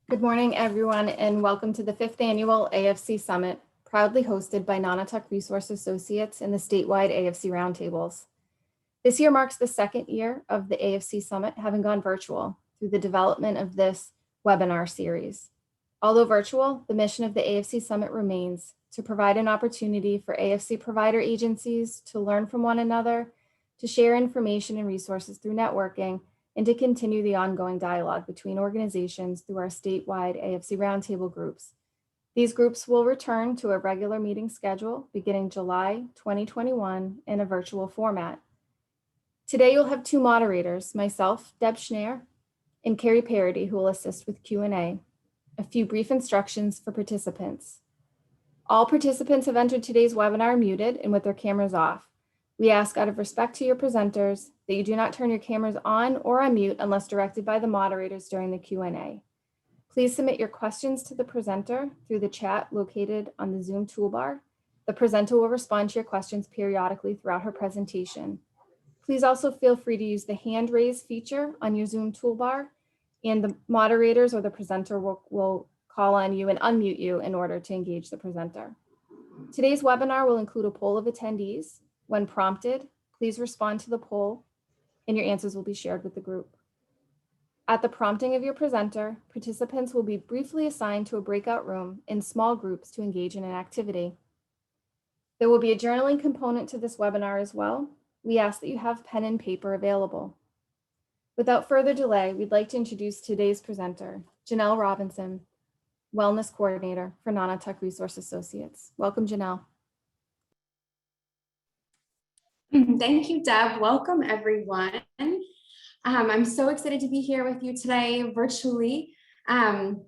Good morning, everyone, and welcome to the 5th Annual AFC Summit, proudly hosted by Nonotuck Resource Associates and the statewide AFC Roundtables. This year marks the second year of the AFC Summit having gone virtual through the development of this webinar series. Although virtual, the mission of the AFC Summit remains to provide an opportunity for AFC provider agencies to learn from one another, to share information and resources through networking, and to continue the ongoing dialogue between organizations through our statewide AFC Roundtable groups. These groups will return to a regular meeting schedule beginning July 2021 in a virtual format. Today, you'll have two moderators, myself, Deb Schneer, and Carrie Parody, who will assist with Q&A. A few brief instructions for participants. All participants have entered today's webinar muted and with their cameras off. We ask out of respect to your presenters that you do not turn your cameras on or unmute unless directed by the moderators during the Q&A. Please submit your questions to the presenter through the chat located on the Zoom toolbar. The presenter will respond to your questions periodically throughout her presentation. Please also feel free to use the hand raise feature on your Zoom toolbar, and the moderators or the presenter will call on you and unmute you in order to engage the presenter. Today's webinar will include a poll of attendees. When prompted, please respond to the poll and your answers will be shared with the group. At the prompting of your presenter, participants will be briefly assigned to a breakout room in small groups to engage in an activity. There will be a journaling component to this webinar as well. We ask that you have pen and paper available. Without further delay, we'd like to introduce today's presenter, Janelle Robinson, Wellness Coordinator for Nonotuck Resource Associates. Welcome, Janelle. Thank you, Deb. Welcome, everyone. I'm so excited to be here with you today virtually and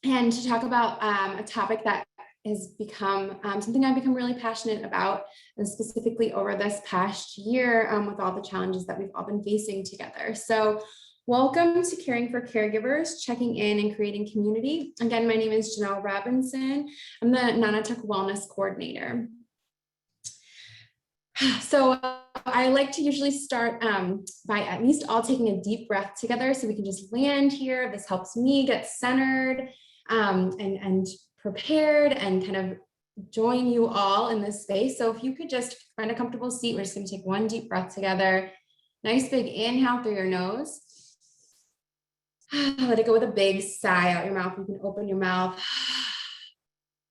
to talk about a topic that has become something I've become really passionate about, and specifically over this past year with all the challenges that we've all been facing together. So welcome to Caring for Caregivers, checking in and creating community. Again, my name is Janelle Robinson. I'm the Nonotuck Wellness Coordinator. So I like to usually start by at least all taking a deep breath together so we can just land here. This helps me get centered and prepared and kind of join you all in this space. So if you could just find a comfortable seat, we're just going to take one deep breath together. Nice big inhale through your nose. Let it go with a big sigh out your mouth. You can open your mouth.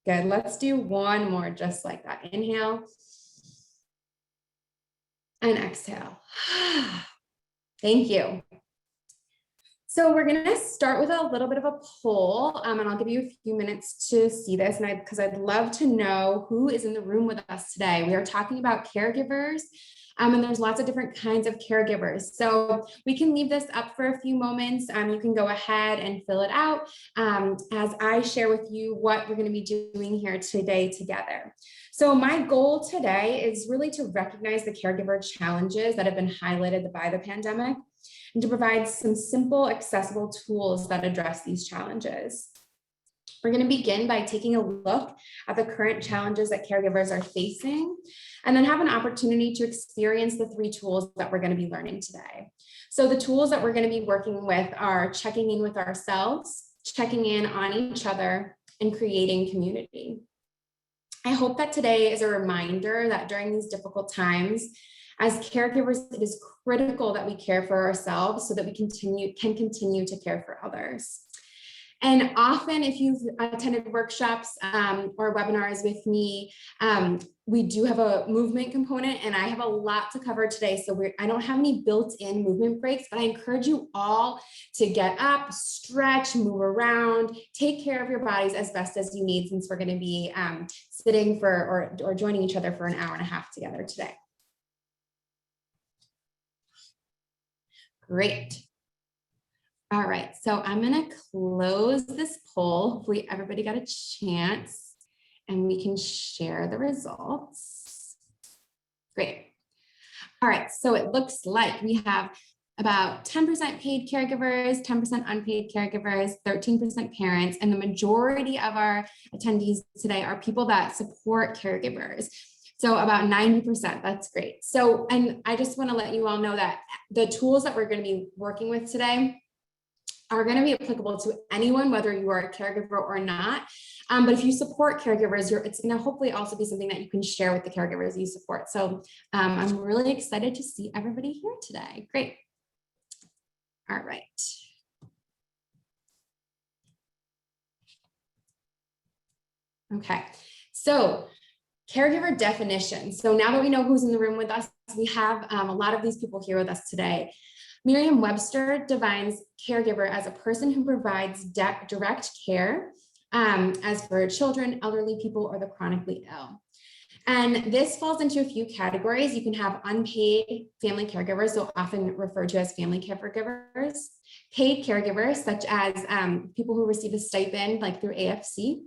Good. Let's do one more just like that. Inhale. And exhale. Thank you. So we're going to start with a little bit of a poll, and I'll give you a few minutes to see this, and because I'd love to know who is in the room with us today. We are talking about caregivers, and there's lots of different kinds of caregivers. So we can leave this up for a few moments. You can go ahead and fill it out as I share with you what we're going to be doing here today together. So my goal today is really to recognize the caregiver challenges that have been highlighted by the pandemic and to provide some simple, accessible tools that address these challenges. We're going to begin by taking a look at the current challenges that caregivers are facing, and then have an opportunity to experience the 3 tools that we're going to be learning today. So the tools that we're going to be working with are checking in with ourselves, checking in on each other, and creating community. I hope that today is a reminder that during these difficult times, as caregivers, it is critical that we care for ourselves so that we can continue to care for others. And often, if you've attended workshops or webinars with me, we do have a movement component, and I have a lot to cover today. So I don't have any built-in movement breaks, but I encourage you all to get up, stretch, move around, take care of your bodies as best as you need, since we're going to be sitting for or joining each other for an hour and a half together today. Great. All right, so I'm going to close this poll. Hopefully everybody got a chance and we can share the results. Great. All right, so it looks like we have about 10% paid caregivers, 10% unpaid caregivers, 13% parents, and the majority of our attendees today are people that support caregivers. So about 90%, that's great. So, and I just want to let you all know that the tools that we're going to be working with today are going to be applicable to anyone, whether you are a caregiver or not. But if you support caregivers, it's going to hopefully also be something that you can share with the caregivers you support. So I'm really excited to see everybody here today. Great. All right. Okay, so caregiver definition. So now that we know who's in the room with us, we have a lot of these people here with us today. Merriam-Webster defines caregiver as a person who provides direct care as for children, elderly people, or the chronically ill. And this falls into a few categories. You can have unpaid family caregivers, so often referred to as family caregivers, paid caregivers, such as people who receive a stipend like through AFC,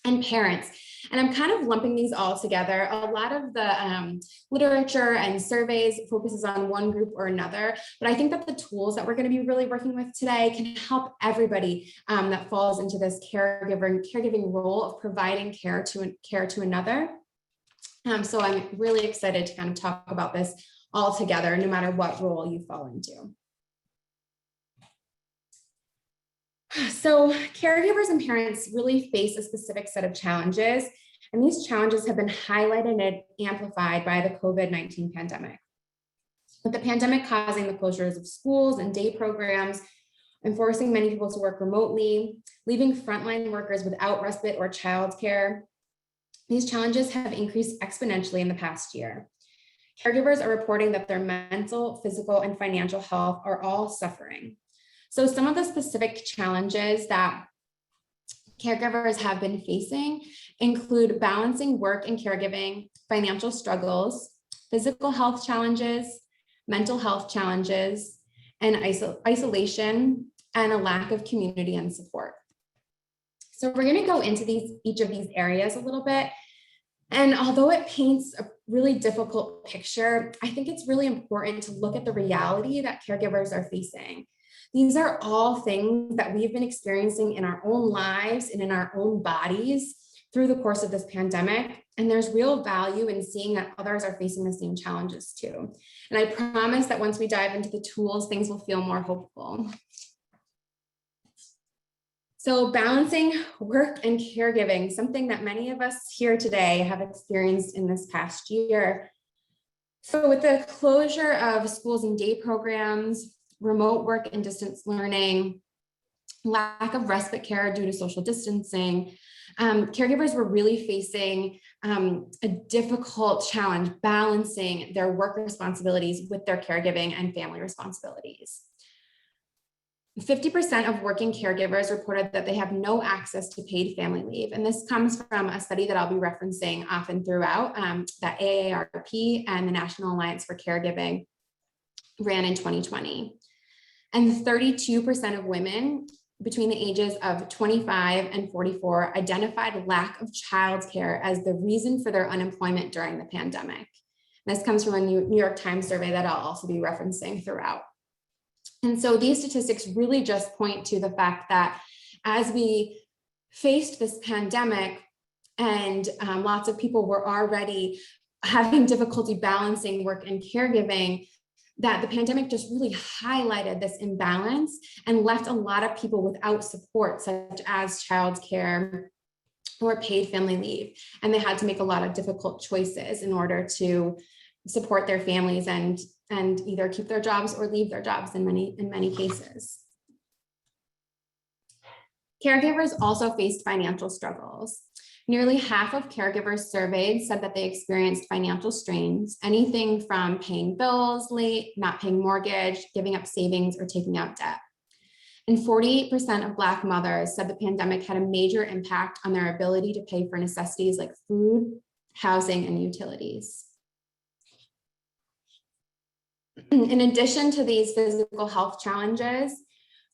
and parents. And I'm kind of lumping these all together. A lot of the literature and surveys focuses on one group or another, but I think that the tools that we're going to be really working with today can help everybody that falls into this caregiving role of providing care to another. So I'm really excited to kind of talk about this all together, no matter what role you fall into. So caregivers and parents really face a specific set of challenges, and these challenges have been highlighted and amplified by the COVID-19 pandemic. With the pandemic causing the closures of schools and day programs, and forcing many people to work remotely, leaving frontline workers without respite or childcare, these challenges have increased exponentially in the past year. Caregivers are reporting that their mental, physical, and financial health are all suffering. So some of the specific challenges that caregivers have been facing include balancing work and caregiving, financial struggles, physical health challenges, mental health challenges, and isolation, and a lack of community and support. So we're going to go into each of these areas a little bit. And although it paints a really difficult picture, I think it's really important to look at the reality that caregivers are facing. These are all things that we've been experiencing in our own lives and in our own bodies through the course of this pandemic. And there's real value in seeing that others are facing the same challenges too. And I promise that once we dive into the tools, things will feel more hopeful. So balancing work and caregiving, something that many of us here today have experienced in this past year. So with the closure of schools and day programs, remote work and distance learning, lack of respite care due to social distancing, caregivers were really facing a difficult challenge balancing their work responsibilities with their caregiving and family responsibilities. 50% of working caregivers reported that they have no access to paid family leave. And this comes from a study that I'll be referencing often throughout that AARP and the National Alliance for Caregiving ran in 2020. And 32% of women between the ages of 25 and 44 identified lack of childcare as the reason for their unemployment during the pandemic. And this comes from a New York Times survey that I'll also be referencing throughout. And so these statistics really just point to the fact that as we faced this pandemic and lots of people were already having difficulty balancing work and caregiving, that the pandemic just really highlighted this imbalance and left a lot of people without support, such as childcare or paid family leave. And they had to make a lot of difficult choices in order to support their families and either keep their jobs or leave their jobs in many cases. Caregivers also faced financial struggles. Nearly half of caregivers surveyed said that they experienced financial strains, anything from paying bills late, not paying mortgage, giving up savings, or taking out debt. And 48% of Black mothers said the pandemic had a major impact on their ability to pay for necessities like food, housing, and utilities. In addition to these physical health challenges,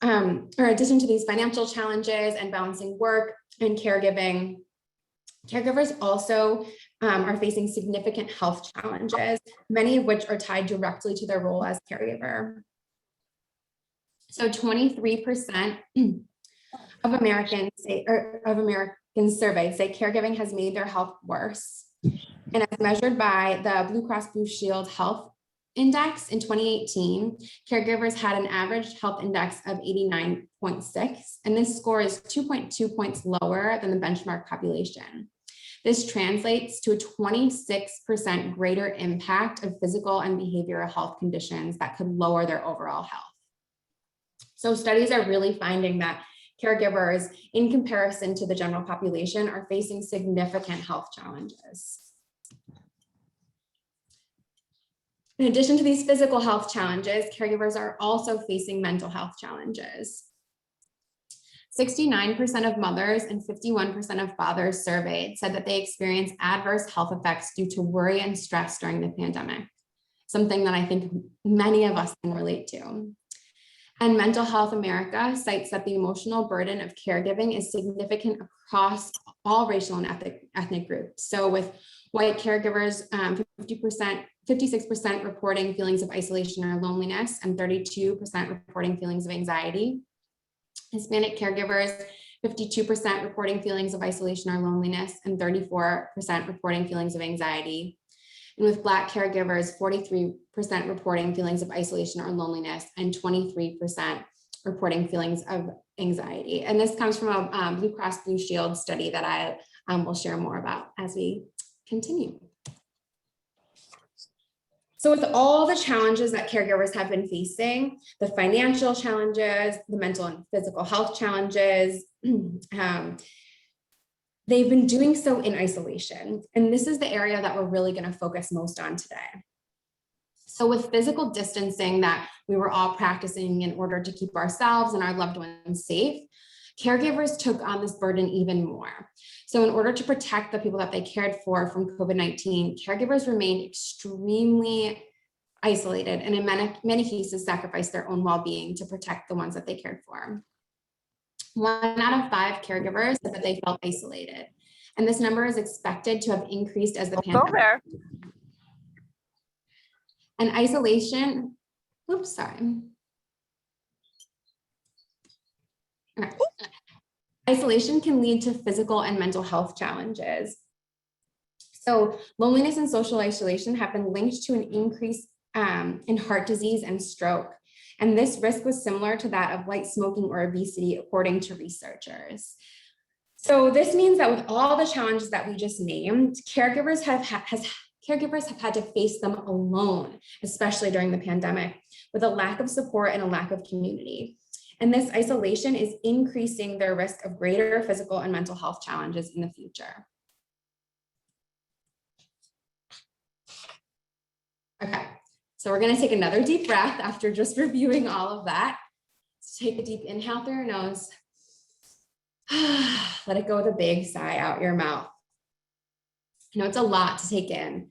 or addition to these financial challenges and balancing work and caregiving, caregivers also are facing significant health challenges, many of which are tied directly to their role as caregiver. So 23% of Americans surveyed say caregiving has made their health worse. And as measured by the Blue Cross Blue Shield Health index in 2018, caregivers had an average health index of 89.6, and this score is 2.2 points lower than the benchmark population. This translates to a 26% greater impact of physical and behavioral health conditions that could lower their overall health. So studies are really finding that caregivers, in comparison to the general population, are facing significant health challenges. In addition to these physical health challenges, caregivers are also facing mental health challenges. 69% of mothers and 51% of fathers surveyed said that they experienced adverse health effects due to worry and stress during the pandemic, something that I think many of us can relate to. And Mental Health America cites that the emotional burden of caregiving is significant across all racial and ethnic groups. So with white caregivers, 56% reporting feelings of isolation or loneliness, and 32% reporting feelings of anxiety. Hispanic caregivers, 52% reporting feelings of isolation or loneliness, and 34% reporting feelings of anxiety. And with Black caregivers, 43% reporting feelings of isolation or loneliness, and 23% reporting feelings of anxiety. And this comes from a Blue Cross Blue Shield study that I will share more about as we continue. So with all the challenges that caregivers have been facing, the financial challenges, the mental and physical health challenges, they've been doing so in isolation. And this is the area that we're really going to focus most on today. So with physical distancing that we were all practicing in order to keep ourselves and our loved ones safe, caregivers took on this burden even more. So in order to protect the people that they cared for from COVID-19, caregivers remained extremely isolated and in many cases sacrificed their own well-being to protect the ones that they cared for. 1 out of 5 caregivers said that they felt isolated. And this number is expected to have increased as the pandemic. And isolation, oops, sorry. Okay. Isolation can lead to physical and mental health challenges. So loneliness and social isolation have been linked to an increase in heart disease and stroke. And this risk was similar to that of light smoking or obesity, according to researchers. So this means that with all the challenges that we just named, caregivers have had to face them alone, especially during the pandemic, with a lack of support and a lack of community. And this isolation is increasing their risk of greater physical and mental health challenges in the future. Okay, so we're going to take another deep breath after just reviewing all of that. So take a deep inhale through your nose. Let it go with a big sigh out your mouth. I know it's a lot to take in.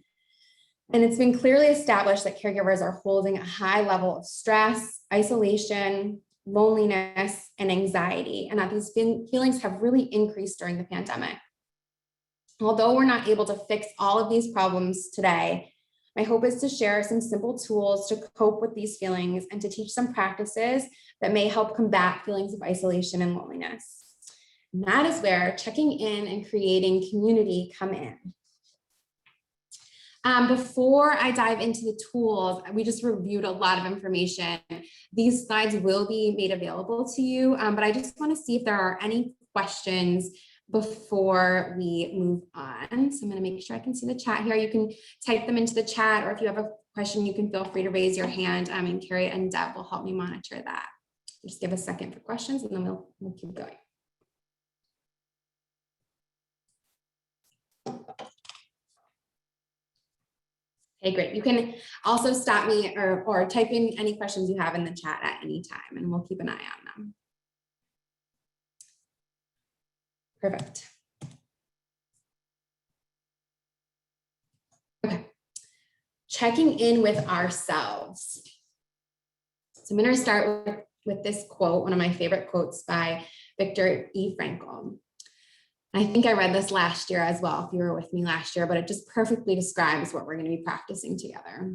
And it's been clearly established that caregivers are holding a high level of stress, isolation, loneliness, and anxiety, and that these feelings have really increased during the pandemic. Although we're not able to fix all of these problems today, my hope is to share some simple tools to cope with these feelings and to teach some practices that may help combat feelings of isolation and loneliness. And that is where checking in and creating community come in. Before I dive into the tools, we just reviewed a lot of information. These slides will be made available to you, but I just want to see if there are any questions before we move on. So I'm going to make sure I can see the chat here. You can type them into the chat, or if you have a question, you can feel free to raise your hand, and Carrie and Deb will help me monitor that. Just give a second for questions, and then we'll keep going. Okay, great. You can also stop me or type in any questions you have in the chat at any time, and we'll keep an eye on them. Perfect. Okay. Checking in with ourselves. So I'm going to start with this quote, one of my favorite quotes by Viktor E. Frankl. I think I read this last year as well, if you were with me last year, but it just perfectly describes what we're going to be practicing together.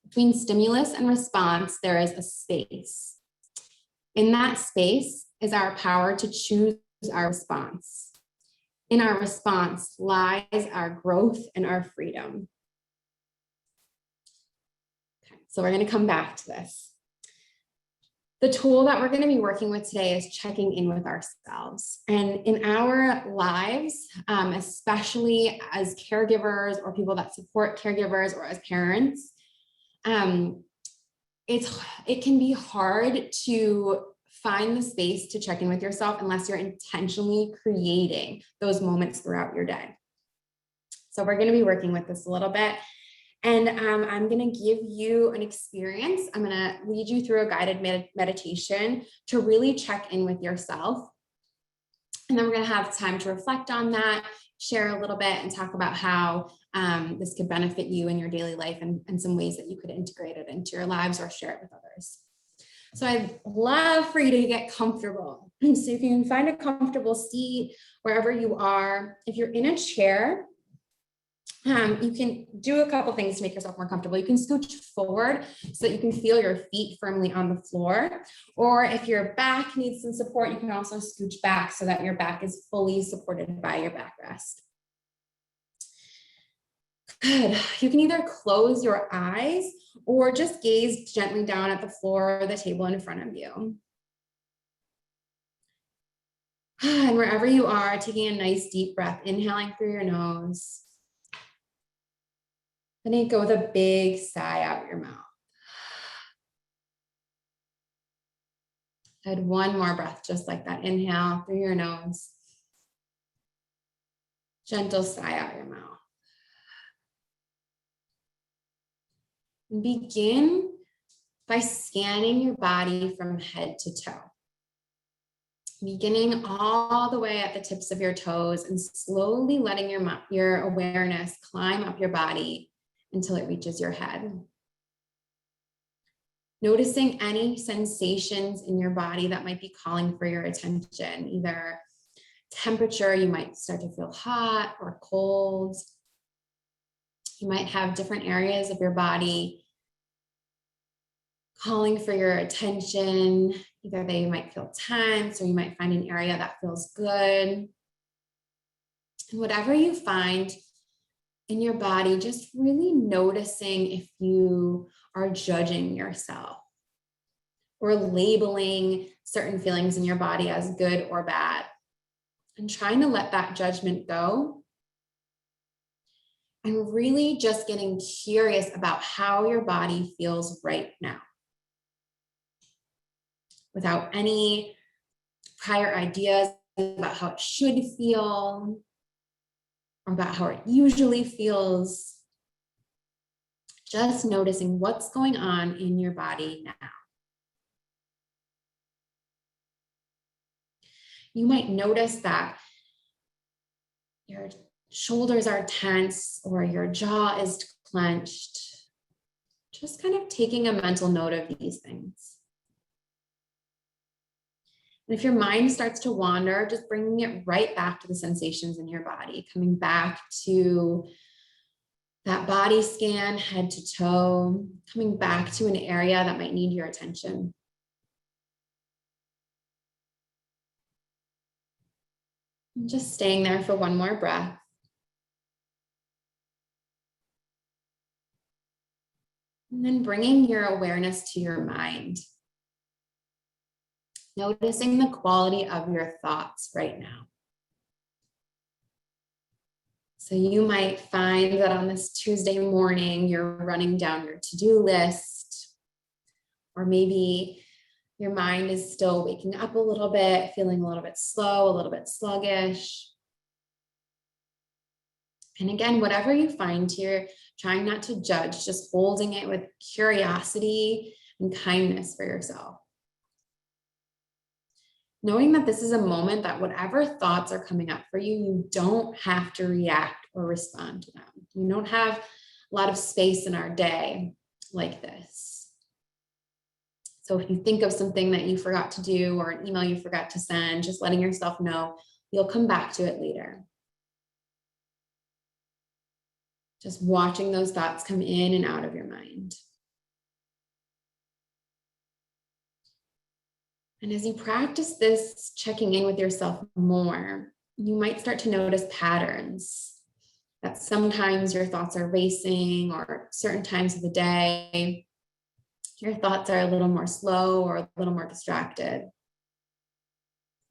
Between stimulus and response, there is a space. In that space is our power to choose our response. In our response lies our growth and our freedom. Okay, so we're going to come back to this. The tool that we're going to be working with today is checking in with ourselves. And in our lives, especially as caregivers or people that support caregivers or as parents, it can be hard to find the space to check in with yourself unless you're intentionally creating those moments throughout your day. So we're going to be working with this a little bit. And I'm going to give you an experience. I'm going to lead you through a guided meditation to really check in with yourself. And then we're going to have time to reflect on that, share a little bit, and talk about how this could benefit you in your daily life and some ways that you could integrate it into your lives or share it with others. So I'd love for you to get comfortable. So if you can find a comfortable seat wherever you are, if you're in a chair, you can do a couple things to make yourself more comfortable. You can scooch forward so that you can feel your feet firmly on the floor. Or if your back needs some support, you can also scooch back so that your back is fully supported by your backrest. Good. You can either close your eyes or just gaze gently down at the floor or the table in front of you. And wherever you are, taking a nice deep breath, inhaling through your nose. Then you go with a big sigh out your mouth. Add one more breath, just like that. Inhale through your nose. Gentle sigh out your mouth. And begin by scanning your body from head to toe. Beginning all the way at the tips of your toes and slowly letting your awareness climb up your body until it reaches your head. Noticing any sensations in your body that might be calling for your attention, either temperature, you might start to feel hot or cold. You might have different areas of your body calling for your attention. Either they might feel tense or you might find an area that feels good. And whatever you find in your body, just really noticing if you are judging yourself or labeling certain feelings in your body as good or bad, and trying to let that judgment go and really just getting curious about how your body feels right now without any prior ideas about how it should feel or about how it usually feels. Just noticing what's going on in your body now. You might notice that your shoulders are tense or your jaw is clenched. Just kind of taking a mental note of these things. And if your mind starts to wander, just bringing it right back to the sensations in your body, coming back to that body scan, head to toe, coming back to an area that might need your attention. And just staying there for one more breath. And then bringing your awareness to your mind. Noticing the quality of your thoughts right now. So you might find that on this Tuesday morning, you're running down your to-do list, or maybe your mind is still waking up a little bit, feeling a little bit slow, a little bit sluggish. And again, whatever you find here, trying not to judge, just holding it with curiosity and kindness for yourself. Knowing that this is a moment that whatever thoughts are coming up for you, you don't have to react or respond to them. We don't have a lot of space in our day like this. So if you think of something that you forgot to do or an email you forgot to send, just letting yourself know you'll come back to it later. Just watching those thoughts come in and out of your mind. And as you practice this checking in with yourself more, you might start to notice patterns that sometimes your thoughts are racing or certain times of the day. your thoughts are a little more slow or a little more distracted.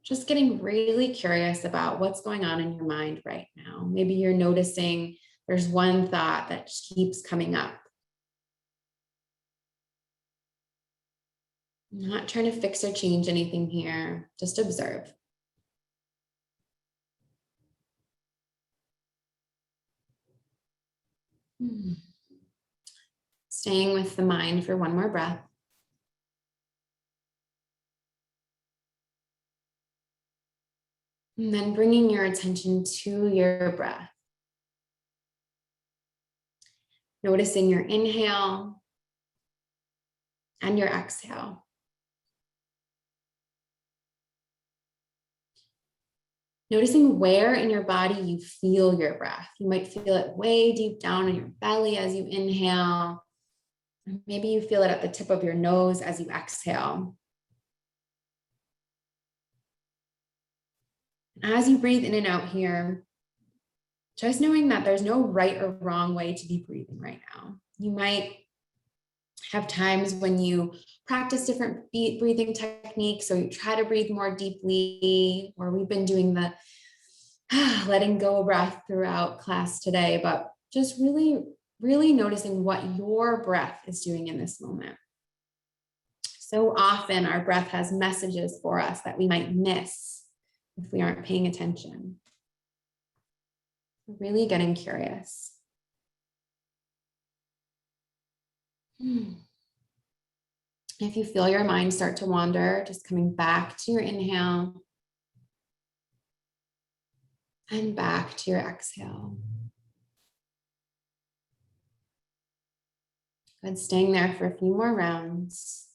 Just getting really curious about what's going on in your mind right now. Maybe you're noticing there's one thought that keeps coming up. I'm not trying to fix or change anything here, just observe. Staying with the mind for one more breath. And then bringing your attention to your breath. Noticing your inhale and your exhale. Noticing where in your body you feel your breath. You might feel it way deep down in your belly as you inhale. Maybe you feel it at the tip of your nose as you exhale. As you breathe in and out here, just knowing that there's no right or wrong way to be breathing right now. You might have times when you practice different breathing techniques, or you try to breathe more deeply, or we've been doing the letting go breath throughout class today, but just really, really noticing what your breath is doing in this moment. So often our breath has messages for us that we might miss if we aren't paying attention. Really getting curious. If you feel your mind start to wander, just coming back to your inhale and back to your exhale. Good, staying there for a few more rounds.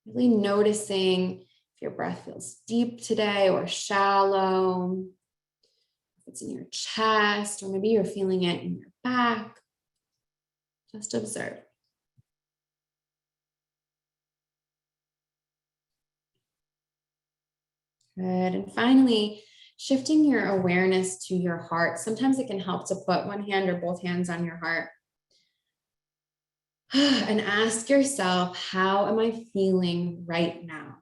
Really noticing if your breath feels deep today or shallow. If it's in your chest, or maybe you're feeling it in your back. Just observe. Good. And finally, shifting your awareness to your heart. Sometimes it can help to put one hand or both hands on your heart and ask yourself, how am I feeling right now?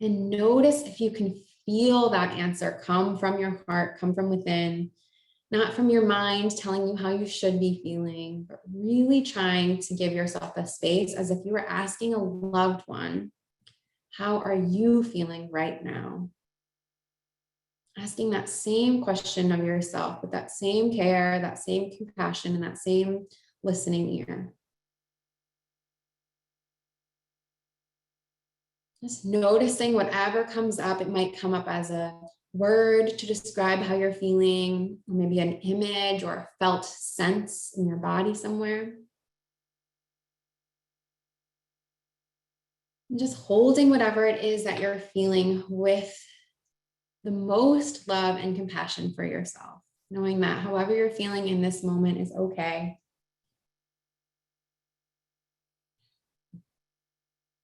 And notice if you can feel that answer come from your heart, come from within, not from your mind telling you how you should be feeling, but really trying to give yourself a space as if you were asking a loved one, how are you feeling right now? Asking that same question of yourself with that same care, that same compassion, and that same listening ear. Just noticing whatever comes up. It might come up as a word to describe how you're feeling, or maybe an image or a felt sense in your body somewhere. And just holding whatever it is that you're feeling with the most love and compassion for yourself, knowing that however you're feeling in this moment is okay.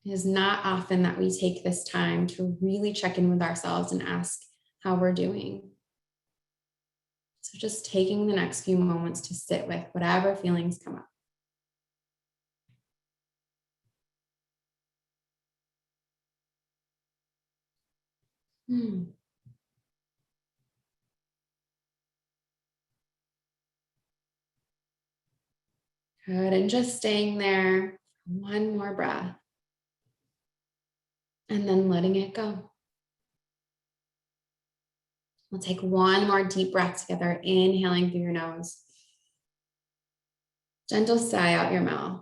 It is not often that we take this time to really check in with ourselves and ask how we're doing. So just taking the next few moments to sit with whatever feelings come up. Good, and just staying there, one more breath, and then letting it go. We'll take one more deep breath together, inhaling through your nose. Gentle sigh out your mouth.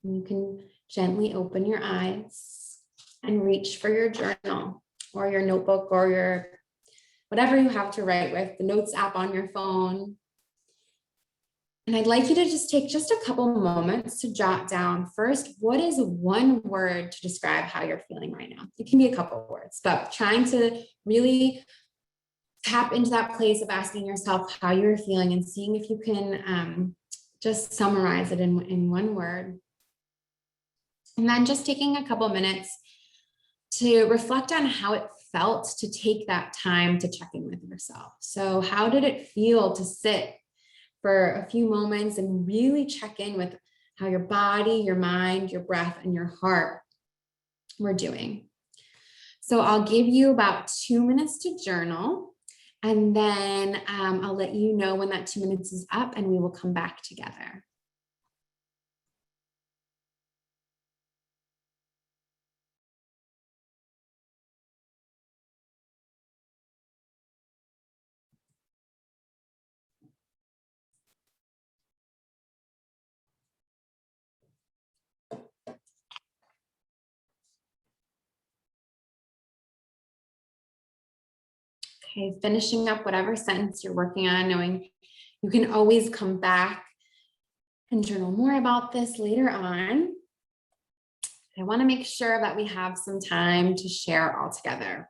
You can gently open your eyes and reach for your journal or your notebook or your whatever you have to write with, the notes app on your phone. And I'd like you to just take just a couple moments to jot down first, what is one word to describe how you're feeling right now? It can be a couple of words, but trying to really tap into that place of asking yourself how you're feeling and seeing if you can just summarize it in one word. And then just taking a couple minutes to reflect on how it felt to take that time to check in with yourself? So how did it feel to sit for a few moments and really check in with how your body, your mind, your breath, and your heart were doing? So I'll give you about 2 minutes to journal, and then I'll let you know when that 2 minutes is up and we will come back together. Okay, finishing up whatever sentence you're working on, knowing you can always come back and journal more about this later on. I want to make sure that we have some time to share all together.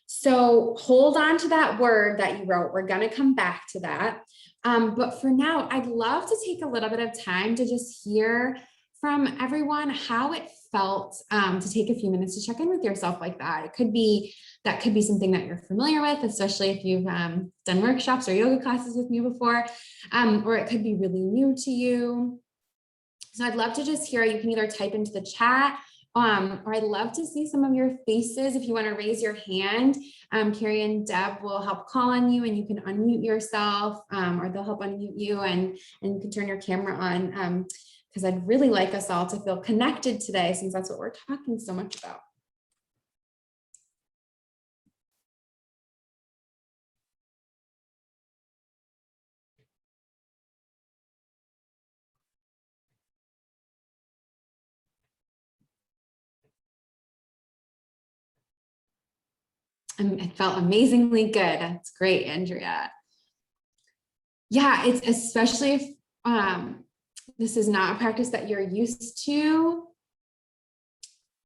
So hold on to that word that you wrote. We're going to come back to that. But for now, I'd love to take a little bit of time to just hear from everyone how it felt to take a few minutes to check in with yourself like that. It could be something that you're familiar with, especially if you've done workshops or yoga classes with me before, or it could be really new to you. So I'd love to just hear, you can either type into the chat, or I'd love to see some of your faces. If you want to raise your hand, Carrie and Deb will help call on you and you can unmute yourself, or they'll help unmute you and you can turn your camera on, because I'd really like us all to feel connected today, since that's what we're talking so much about. It felt amazingly good. That's great, Andrea. Yeah, it's especially if this is not a practice that you're used to,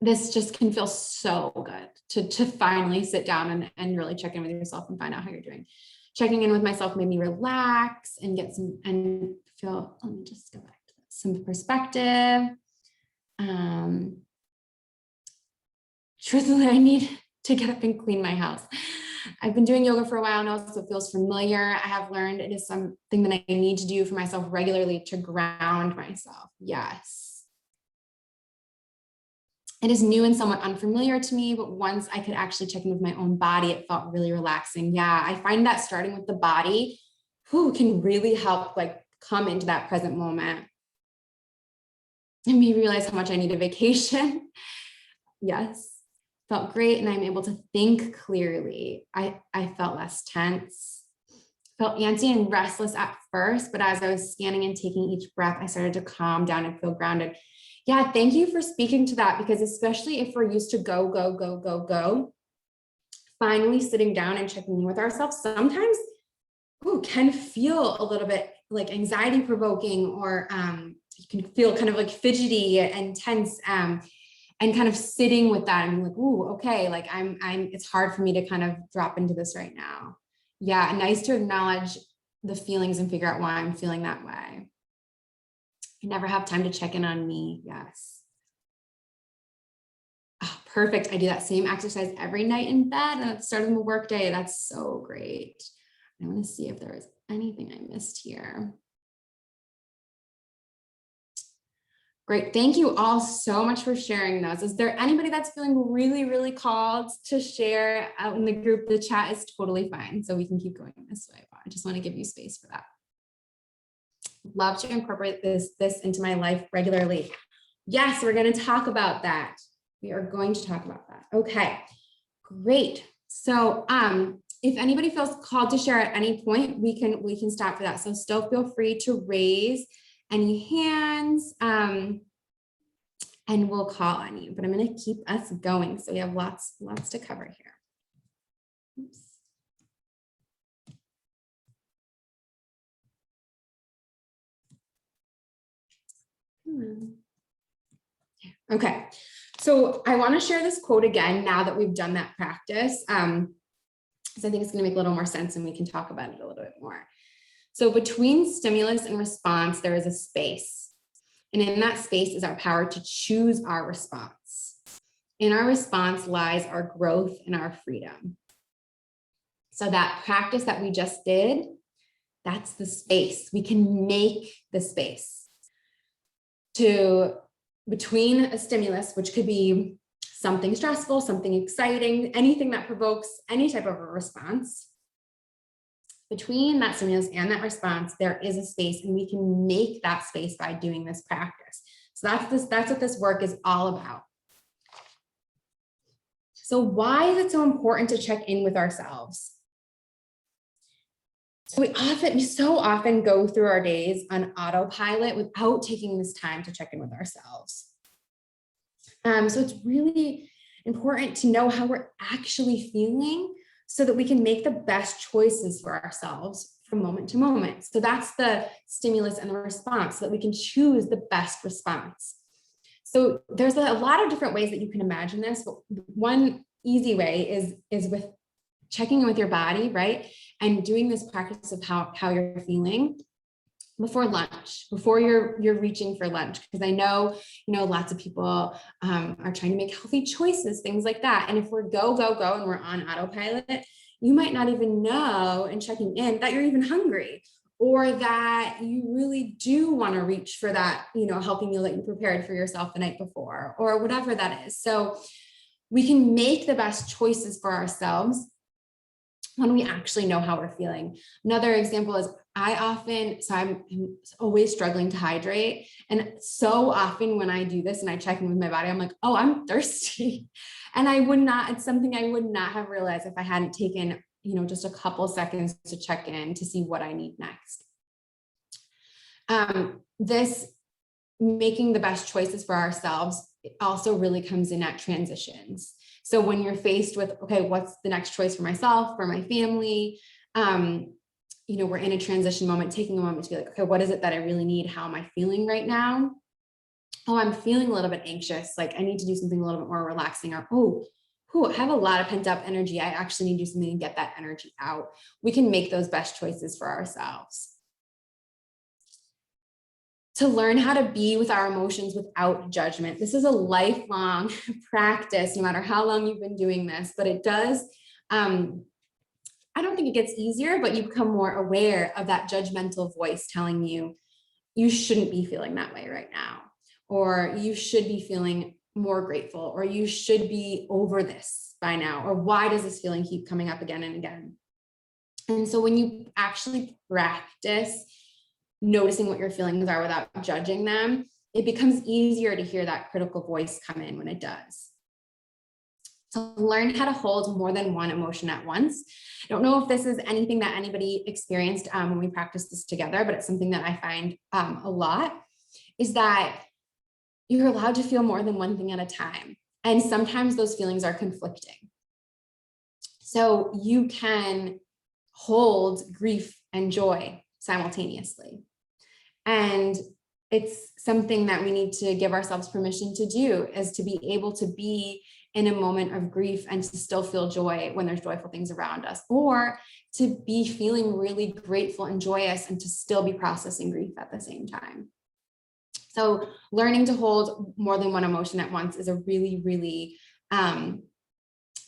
this just can feel so good to finally sit down and really check in with yourself and find out how you're doing. Checking in with myself made me relax and get some, and feel, let me just go back to this, some perspective. Truthfully, I need to get up and clean my house. I've been doing yoga for a while now, so it feels familiar. I have learned it is something that I need to do for myself regularly to ground myself. Yes. It is new and somewhat unfamiliar to me, but once I could actually check in with my own body, it felt really relaxing. Yeah, I find that starting with the body can really help come into that present moment. And me realize how much I need a vacation. Yes. Felt great, and I'm able to think clearly. I felt less tense, felt antsy and restless at first, but as I was scanning and taking each breath, I started to calm down and feel grounded. Yeah, thank you for speaking to that, because especially if we're used to go, finally sitting down and checking in with ourselves sometimes can feel a little bit like anxiety provoking, or you can feel kind of like fidgety and tense. And kind of sitting with that and like, ooh, okay, like it's hard for me to kind of drop into this right now. Yeah, nice to acknowledge the feelings and figure out why I'm feeling that way. I never have time to check in on me. Yes. Oh, perfect. I do that same exercise every night in bed and at the start of the workday. That's so great. I want to see if there was anything I missed here. Great. Thank you all so much for sharing those. Is there anybody that's feeling really, really called to share out in the group? The chat is totally fine, so we can keep going this way. I just want to give you space for that. Love to incorporate this into my life regularly. Yes, we're going to talk about that. We are going to talk about that. Okay, great. So if anybody feels called to share at any point, we can stop for that. So still feel free to raise any hands, and we'll call on you, but I'm going to keep us going. So we have lots to cover here. Oops. Okay, so I want to share this quote again now that we've done that practice, because I think it's going to make a little more sense and we can talk about it a little bit more. So between stimulus and response, there is a space. And in that space is our power to choose our response. in our response lies our growth and our freedom. So that practice that we just did, that's the space. We can make the space to between a stimulus, which could be something stressful, something exciting, anything that provokes any type of a response. Between that stimulus and that response, there is a space, and we can make that space by doing this practice. So that's what this work is all about. So why is it so important to check in with ourselves? So we so often go through our days on autopilot without taking this time to check in with ourselves. So it's really important to know how we're actually feeling so that we can make the best choices for ourselves from moment to moment. So that's the stimulus and the response, so that we can choose the best response. So there's a lot of different ways that you can imagine this, but one easy way is with checking in with your body, right? And doing this practice of how you're feeling before lunch, before you're reaching for lunch. Because I know, lots of people are trying to make healthy choices, things like that. And if we're go, and we're on autopilot, you might not even know in checking in that you're even hungry, or that you really do want to reach for that, healthy meal that you prepared for yourself the night before, or whatever that is. So we can make the best choices for ourselves when we actually know how we're feeling. Another example is I'm always struggling to hydrate. And so often when I do this and I check in with my body, I'm like, oh, I'm thirsty. And it's something I would not have realized if I hadn't taken, just a couple seconds to check in to see what I need next. This making the best choices for ourselves, it also really comes in at transitions. So when you're faced with, okay, what's the next choice for myself, for my family? We're in a transition moment, taking a moment to be like, okay, what is it that I really need? How am I feeling right now? Oh, I'm feeling a little bit anxious. Like I need to do something a little bit more relaxing, or, I have a lot of pent up energy. I actually need to do something to get that energy out. We can make those best choices for ourselves. To learn how to be with our emotions without judgment. This is a lifelong practice, no matter how long you've been doing this, but it does, I don't think it gets easier, but you become more aware of that judgmental voice telling you, you shouldn't be feeling that way right now, or you should be feeling more grateful, or you should be over this by now, or why does this feeling keep coming up again and again? And so when you actually practice noticing what your feelings are without judging them, it becomes easier to hear that critical voice come in when it does. To learn how to hold more than one emotion at once. I don't know if this is anything that anybody experienced when we practiced this together, but it's something that I find a lot, is that you're allowed to feel more than one thing at a time. And sometimes those feelings are conflicting. So you can hold grief and joy simultaneously. And it's something that we need to give ourselves permission to do, is to be able to be in a moment of grief and to still feel joy when there's joyful things around us, or to be feeling really grateful and joyous and to still be processing grief at the same time. So learning to hold more than one emotion at once is a really, really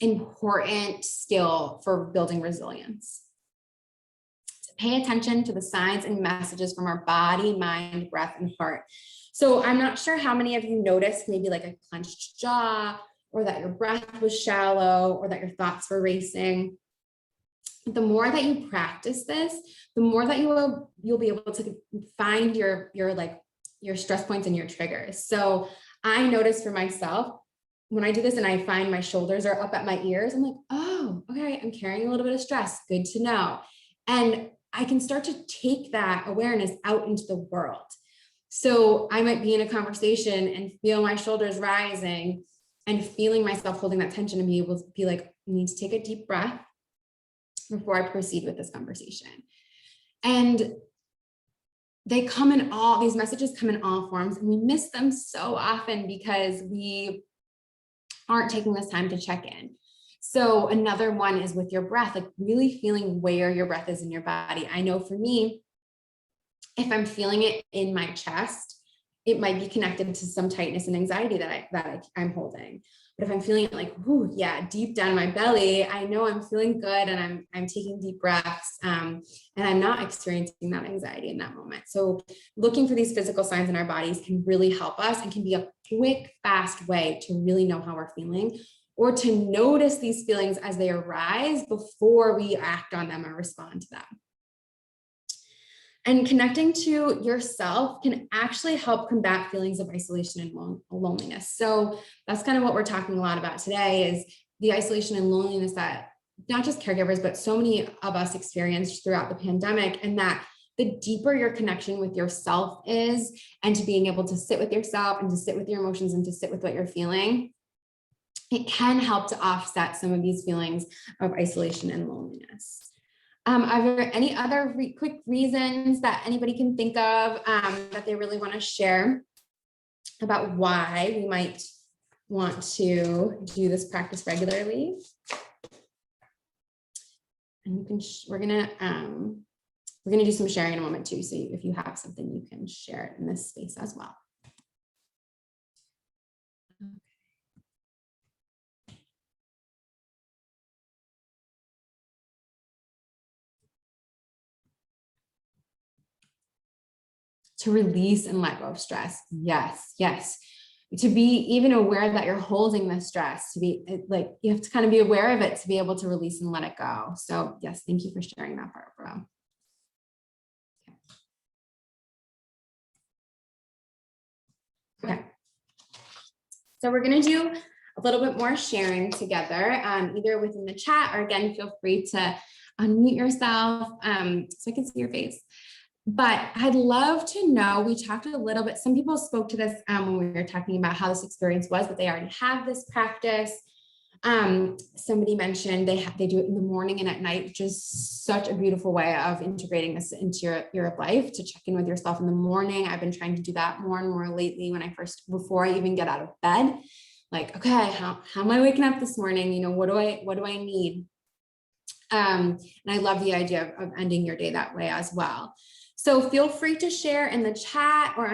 important skill for building resilience. Pay attention to the signs and messages from our body, mind, breath, and heart. So I'm not sure how many of you noticed maybe like a clenched jaw, or that your breath was shallow, or that your thoughts were racing. The more that you practice this, the more that you'll be able to find your stress points and your triggers. So I noticed for myself, when I do this and I find my shoulders are up at my ears, I'm like, oh, okay, I'm carrying a little bit of stress. Good to know. And I can start to take that awareness out into the world. So I might be in a conversation and feel my shoulders rising and feeling myself holding that tension, and be able to be like, I need to take a deep breath before I proceed with this conversation. And these messages come in all forms, and we miss them so often because we aren't taking this time to check in. So another one is with your breath, like really feeling where your breath is in your body. I know for me, if I'm feeling it in my chest, it might be connected to some tightness and anxiety that I'm holding. But if I'm feeling it like, ooh, yeah, deep down in my belly, I know I'm feeling good and I'm taking deep breaths, and I'm not experiencing that anxiety in that moment. So looking for these physical signs in our bodies can really help us and can be a quick, fast way to really know how we're feeling, or to notice these feelings as they arise before we act on them or respond to them. And connecting to yourself can actually help combat feelings of isolation and loneliness. So that's kind of what we're talking a lot about today, is the isolation and loneliness that not just caregivers, but so many of us experienced throughout the pandemic. And that the deeper your connection with yourself is, and to being able to sit with yourself and to sit with your emotions and to sit with what you're feeling, it can help to offset some of these feelings of isolation and loneliness. Are there any other quick reasons that anybody can think of that they really want to share about why we might want to do this practice regularly? And you can, we're gonna do some sharing in a moment too. So if you have something, you can share it in this space as well. To release and let go of stress. Yes, yes. To be even aware that you're holding the stress, to be like, you have to kind of be aware of it to be able to release and let it go. So yes, thank you for sharing that part, bro. Okay. So we're going to do a little bit more sharing together, either within the chat, or again, feel free to unmute yourself so I can see your face. But I'd love to know, we talked a little bit, some people spoke to this when we were talking about how this experience was, but they already have this practice. Somebody mentioned they do it in the morning and at night, which is such a beautiful way of integrating this into your life, to check in with yourself in the morning. I've been trying to do that more and more lately before I even get out of bed. Like, okay, how am I waking up this morning? You know, what do I need? And I love the idea of ending your day that way as well. So feel free to share in the chat or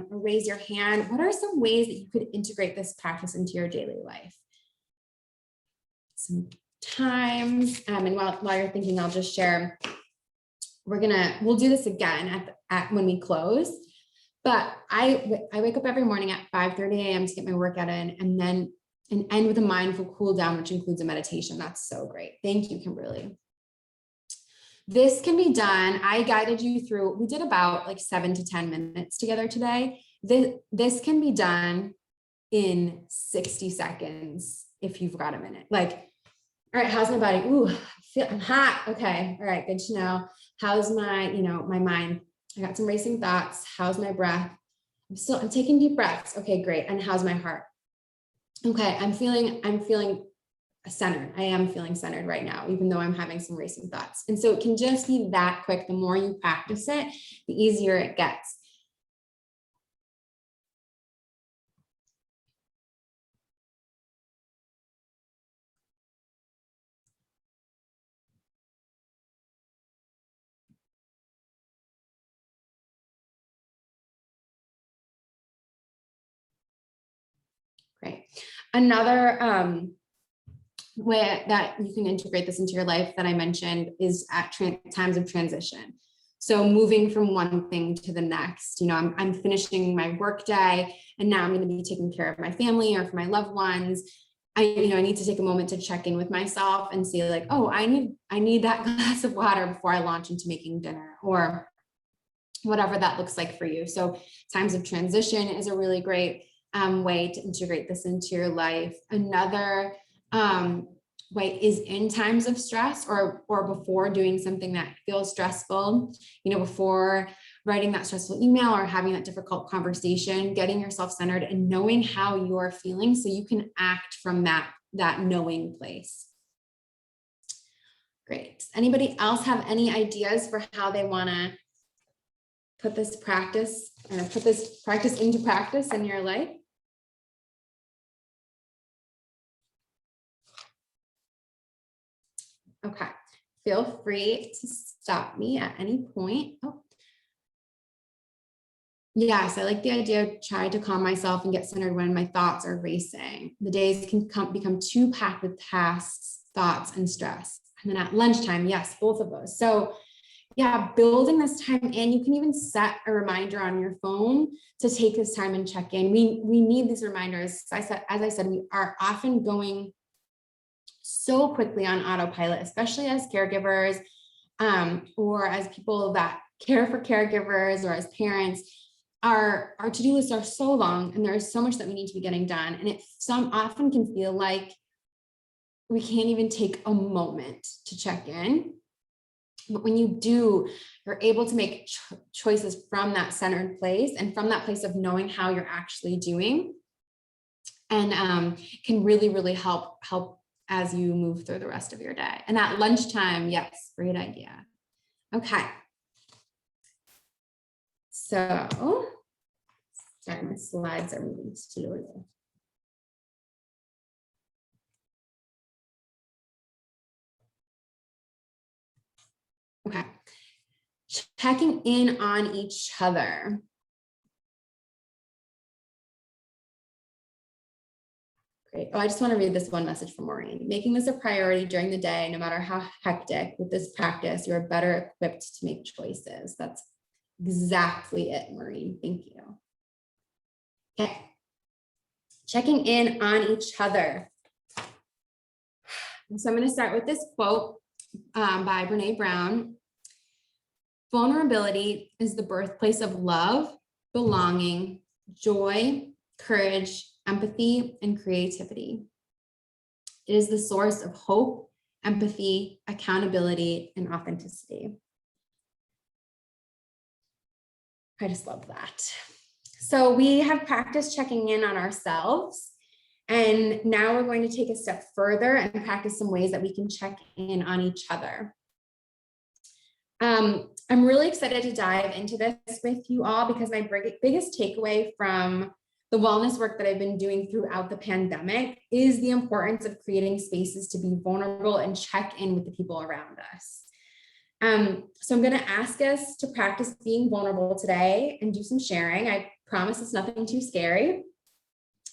raise your hand. What are some ways that you could integrate this practice into your daily life? Sometimes, and while you're thinking, I'll just share. We'll do this again at when we close. But I wake up every morning at 5:30 a.m. to get my workout in, and end with a mindful cool down, which includes a meditation. That's so great. Thank you, Kimberly. This can be done. I guided you through, we did about like 7 to 10 minutes together today. This can be done in 60 seconds if you've got a minute. Like, all right, how's my body? Ooh, I'm hot. Okay, all right, good to know. How's my, my mind? I got some racing thoughts. How's my breath? I'm taking deep breaths. Okay, great. And how's my heart? Okay, I'm feeling centered. I am feeling centered right now, even though I'm having some racing thoughts. And so it can just be that quick. The more you practice it, the easier it gets. Great. Another way that you can integrate this into your life that I mentioned is at times of transition. So moving from one thing to the next, I'm finishing my work day and now I'm going to be taking care of my family or for my loved ones. I need to take a moment to check in with myself and see like, oh, I need that glass of water before I launch into making dinner, or whatever that looks like for you. So times of transition is a really great way to integrate this into your life. Another way is in times of stress or before doing something that feels stressful, before writing that stressful email or having that difficult conversation, getting yourself centered and knowing how you're feeling so you can act from that knowing place. Great. Anybody else have any ideas for how they want to put this practice into practice in your life? Okay, feel free to stop me at any point. Oh. Yes, I like the idea of trying to calm myself and get centered when my thoughts are racing. The days can become too packed with tasks, thoughts, and stress. And then at lunchtime, yes, both of those. So yeah, building this time in, you can even set a reminder on your phone to take this time and check in. We need these reminders. As I said, we are often going so quickly on autopilot, especially as caregivers, or as people that care for caregivers, or as parents. Our to-do lists are so long, and there is so much that we need to be getting done. And it often can feel like we can't even take a moment to check in. But when you do, you're able to make choices from that centered place and from that place of knowing how you're actually doing, and can really, really help as you move through the rest of your day. And at lunchtime, yes, great idea. Okay. So, sorry, my slides are moving slowly. Okay. Checking in on each other. Great. Oh, I just want to read this one message from Maureen. Making this a priority during the day, no matter how hectic. With this practice, you're better equipped to make choices. That's exactly it, Maureen. Thank you. Okay. Checking in on each other. So I'm going to start with this quote by Brene Brown. Vulnerability is the birthplace of love, belonging, joy, courage, empathy, and creativity. It is the source of hope, empathy, accountability, and authenticity. I just love that. So we have practiced checking in on ourselves, and now we're going to take a step further and practice some ways that we can check in on each other. I'm really excited to dive into this with you all, because my biggest takeaway from the wellness work that I've been doing throughout the pandemic is the importance of creating spaces to be vulnerable and check in with the people around us. So I'm going to ask us to practice being vulnerable today and do some sharing. I promise it's nothing too scary.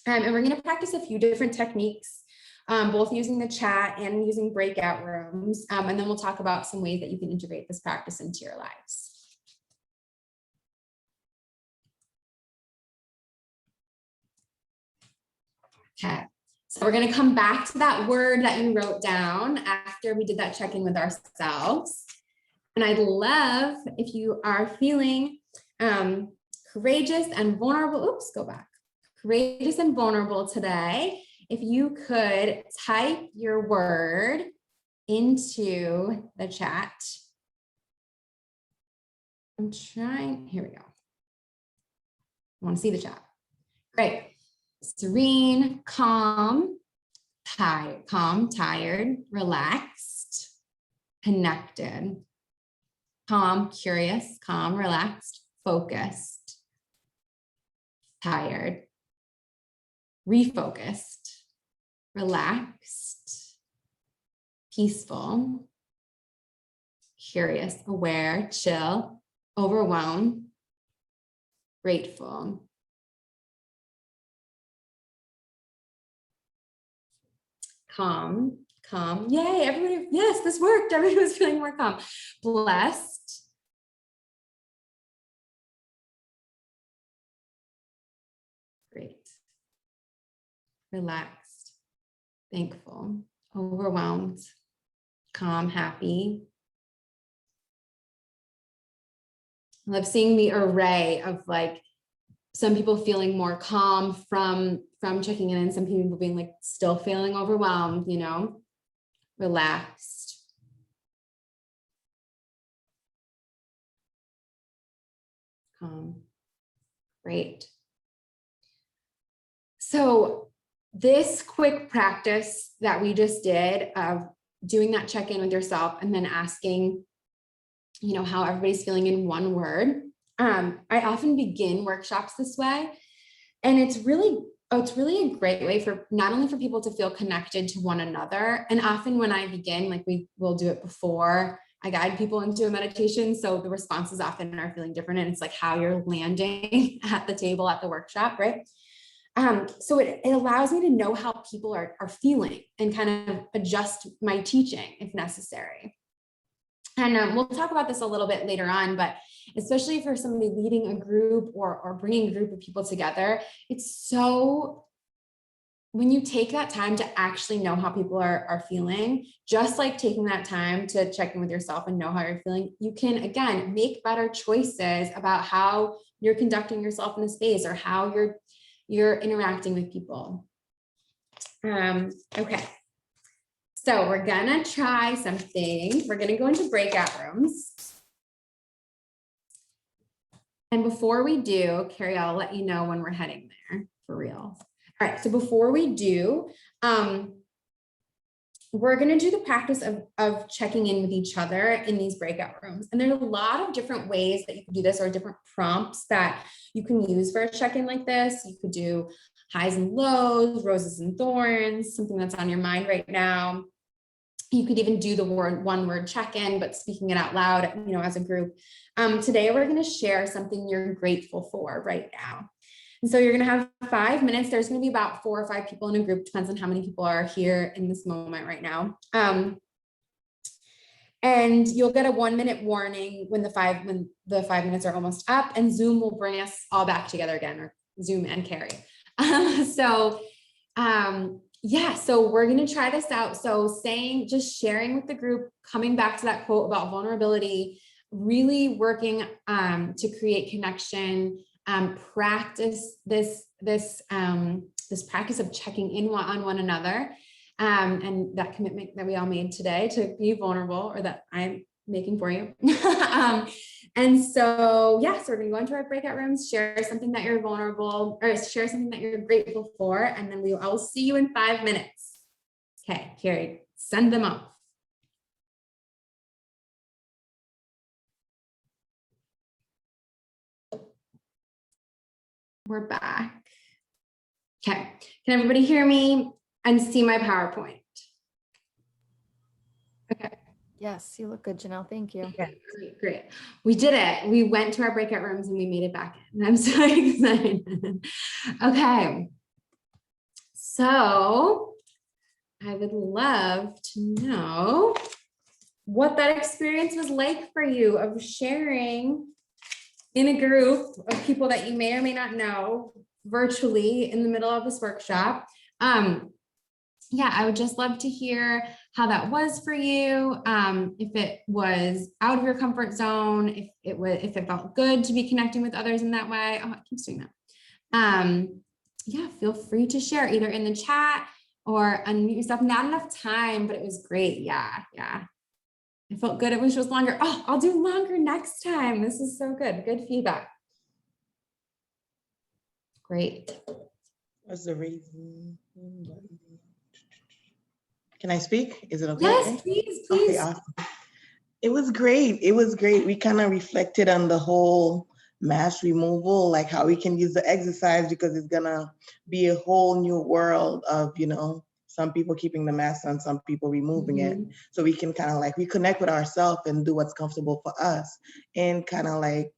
And we're going to practice a few different techniques, both using the chat and using breakout rooms. And then we'll talk about some ways that you can integrate this practice into your lives. Okay, so we're going to come back to that word that you wrote down after we did that check-in with ourselves. And I'd love if you are feeling courageous and vulnerable. Oops, go back. Courageous and vulnerable today. If you could type your word into the chat. I'm trying, here we go. I want to see the chat. Great. Serene, calm, tired, relaxed, connected, calm, curious, calm, relaxed, focused, tired, refocused, relaxed, peaceful, curious, aware, chill, overwhelmed, grateful. Calm, yay, everybody, yes, this worked. Everybody was feeling more calm. Blessed. Great. Relaxed, thankful, overwhelmed, calm, happy. I love seeing the array of like some people feeling more calm from checking in, and some people being like still feeling overwhelmed, you know, relaxed. Calm. Great. So this quick practice that we just did of doing that check-in with yourself and then asking, you know, how everybody's feeling in one word. I often begin workshops this way, and it's really a great way for not only for people to feel connected to one another. And often when I begin, like we will do it before I guide people into a meditation. So the responses often are feeling different. And it's like how you're landing at the table at the workshop, right? So it allows me to know how people are feeling and kind of adjust my teaching if necessary. And we'll talk about this a little bit later on, but especially for somebody leading a group or bringing a group of people together, it's so, when you take that time to actually know how people are feeling, just like taking that time to check in with yourself and know how you're feeling, you can, again, make better choices about how you're conducting yourself in the space or how you're interacting with people. Okay. So we're gonna try something. We're gonna go into breakout rooms. And before we do, Carrie, I'll let you know when we're heading there for real. All right, so before we do, we're gonna do the practice of checking in with each other in these breakout rooms. And there's a lot of different ways that you can do this or different prompts that you can use for a check-in like this. You could do highs and lows, roses and thorns, something that's on your mind right now. You could even do the one word check-in, but speaking it out loud, as a group. Today, we're going to share something you're grateful for right now. And so you're going to have 5 minutes. There's going to be about 4 or 5 people in a group, depends on how many people are here in this moment right now. And you'll get a 1-minute warning when the 5 minutes are almost up, and Zoom will bring us all back together again, or Zoom and Carrie. Yeah, so we're going to try this out. So just sharing with the group, coming back to that quote about vulnerability, really working to create connection, practice this practice of checking in on one another, and that commitment that we all made today to be vulnerable, or that I'm making for you. And so, yeah, so we're going to go into our breakout rooms, share something that you're vulnerable, or share something that you're grateful for, and then I'll see you in 5 minutes. Okay, Carrie, send them off. We're back. Okay, can everybody hear me and see my PowerPoint? Okay. Yes, you look good, Janelle. Thank you. Yeah, great. We did it. We went to our breakout rooms and we made it back in. I'm so excited. Okay. So I would love to know what that experience was like for you of sharing in a group of people that you may or may not know virtually in the middle of this workshop. Yeah, I would just love to hear how that was for you. If it was out of your comfort zone, if it felt good to be connecting with others in that way. Oh, it keeps doing that. Yeah, feel free to share either in the chat or unmute yourself. Not enough time, but it was great. Yeah. It felt good. It was just longer. Oh, I'll do longer next time. This is so good. Good feedback. Great. What's the reason? Can I speak? Is it okay? Yes, please. Okay, awesome. It was great. We kind of reflected on the whole mask removal, like how we can use the exercise, because it's gonna be a whole new world of, some people keeping the mask on, some people removing it. So we can kind of like reconnect with ourselves and do what's comfortable for us. And kind of like,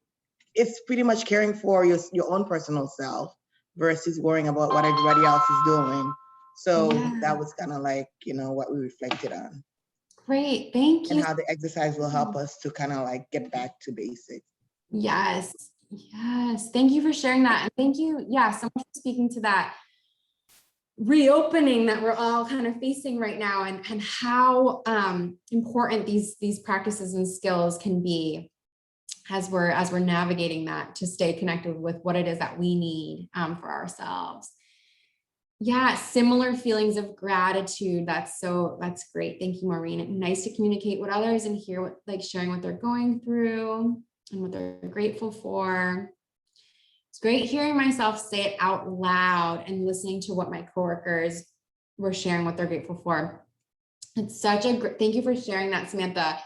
it's pretty much caring for your own personal self versus worrying about what everybody else is doing. So that was kind of like, what we reflected on. Great, thank you. And how the exercise will help us to kind of like get back to basics. Yes, thank you for sharing that. And thank you, so much for speaking to that reopening that we're all kind of facing right now, and how important these practices and skills can be as we're navigating that, to stay connected with what it is that we need for ourselves. Yeah, similar feelings of gratitude. That's great. Thank you, Maureen. Nice to communicate with others and hear sharing what they're going through and what they're grateful for. It's great hearing myself say it out loud and listening to what my coworkers were sharing, what they're grateful for. It's such a great, thank you for sharing that, Samantha.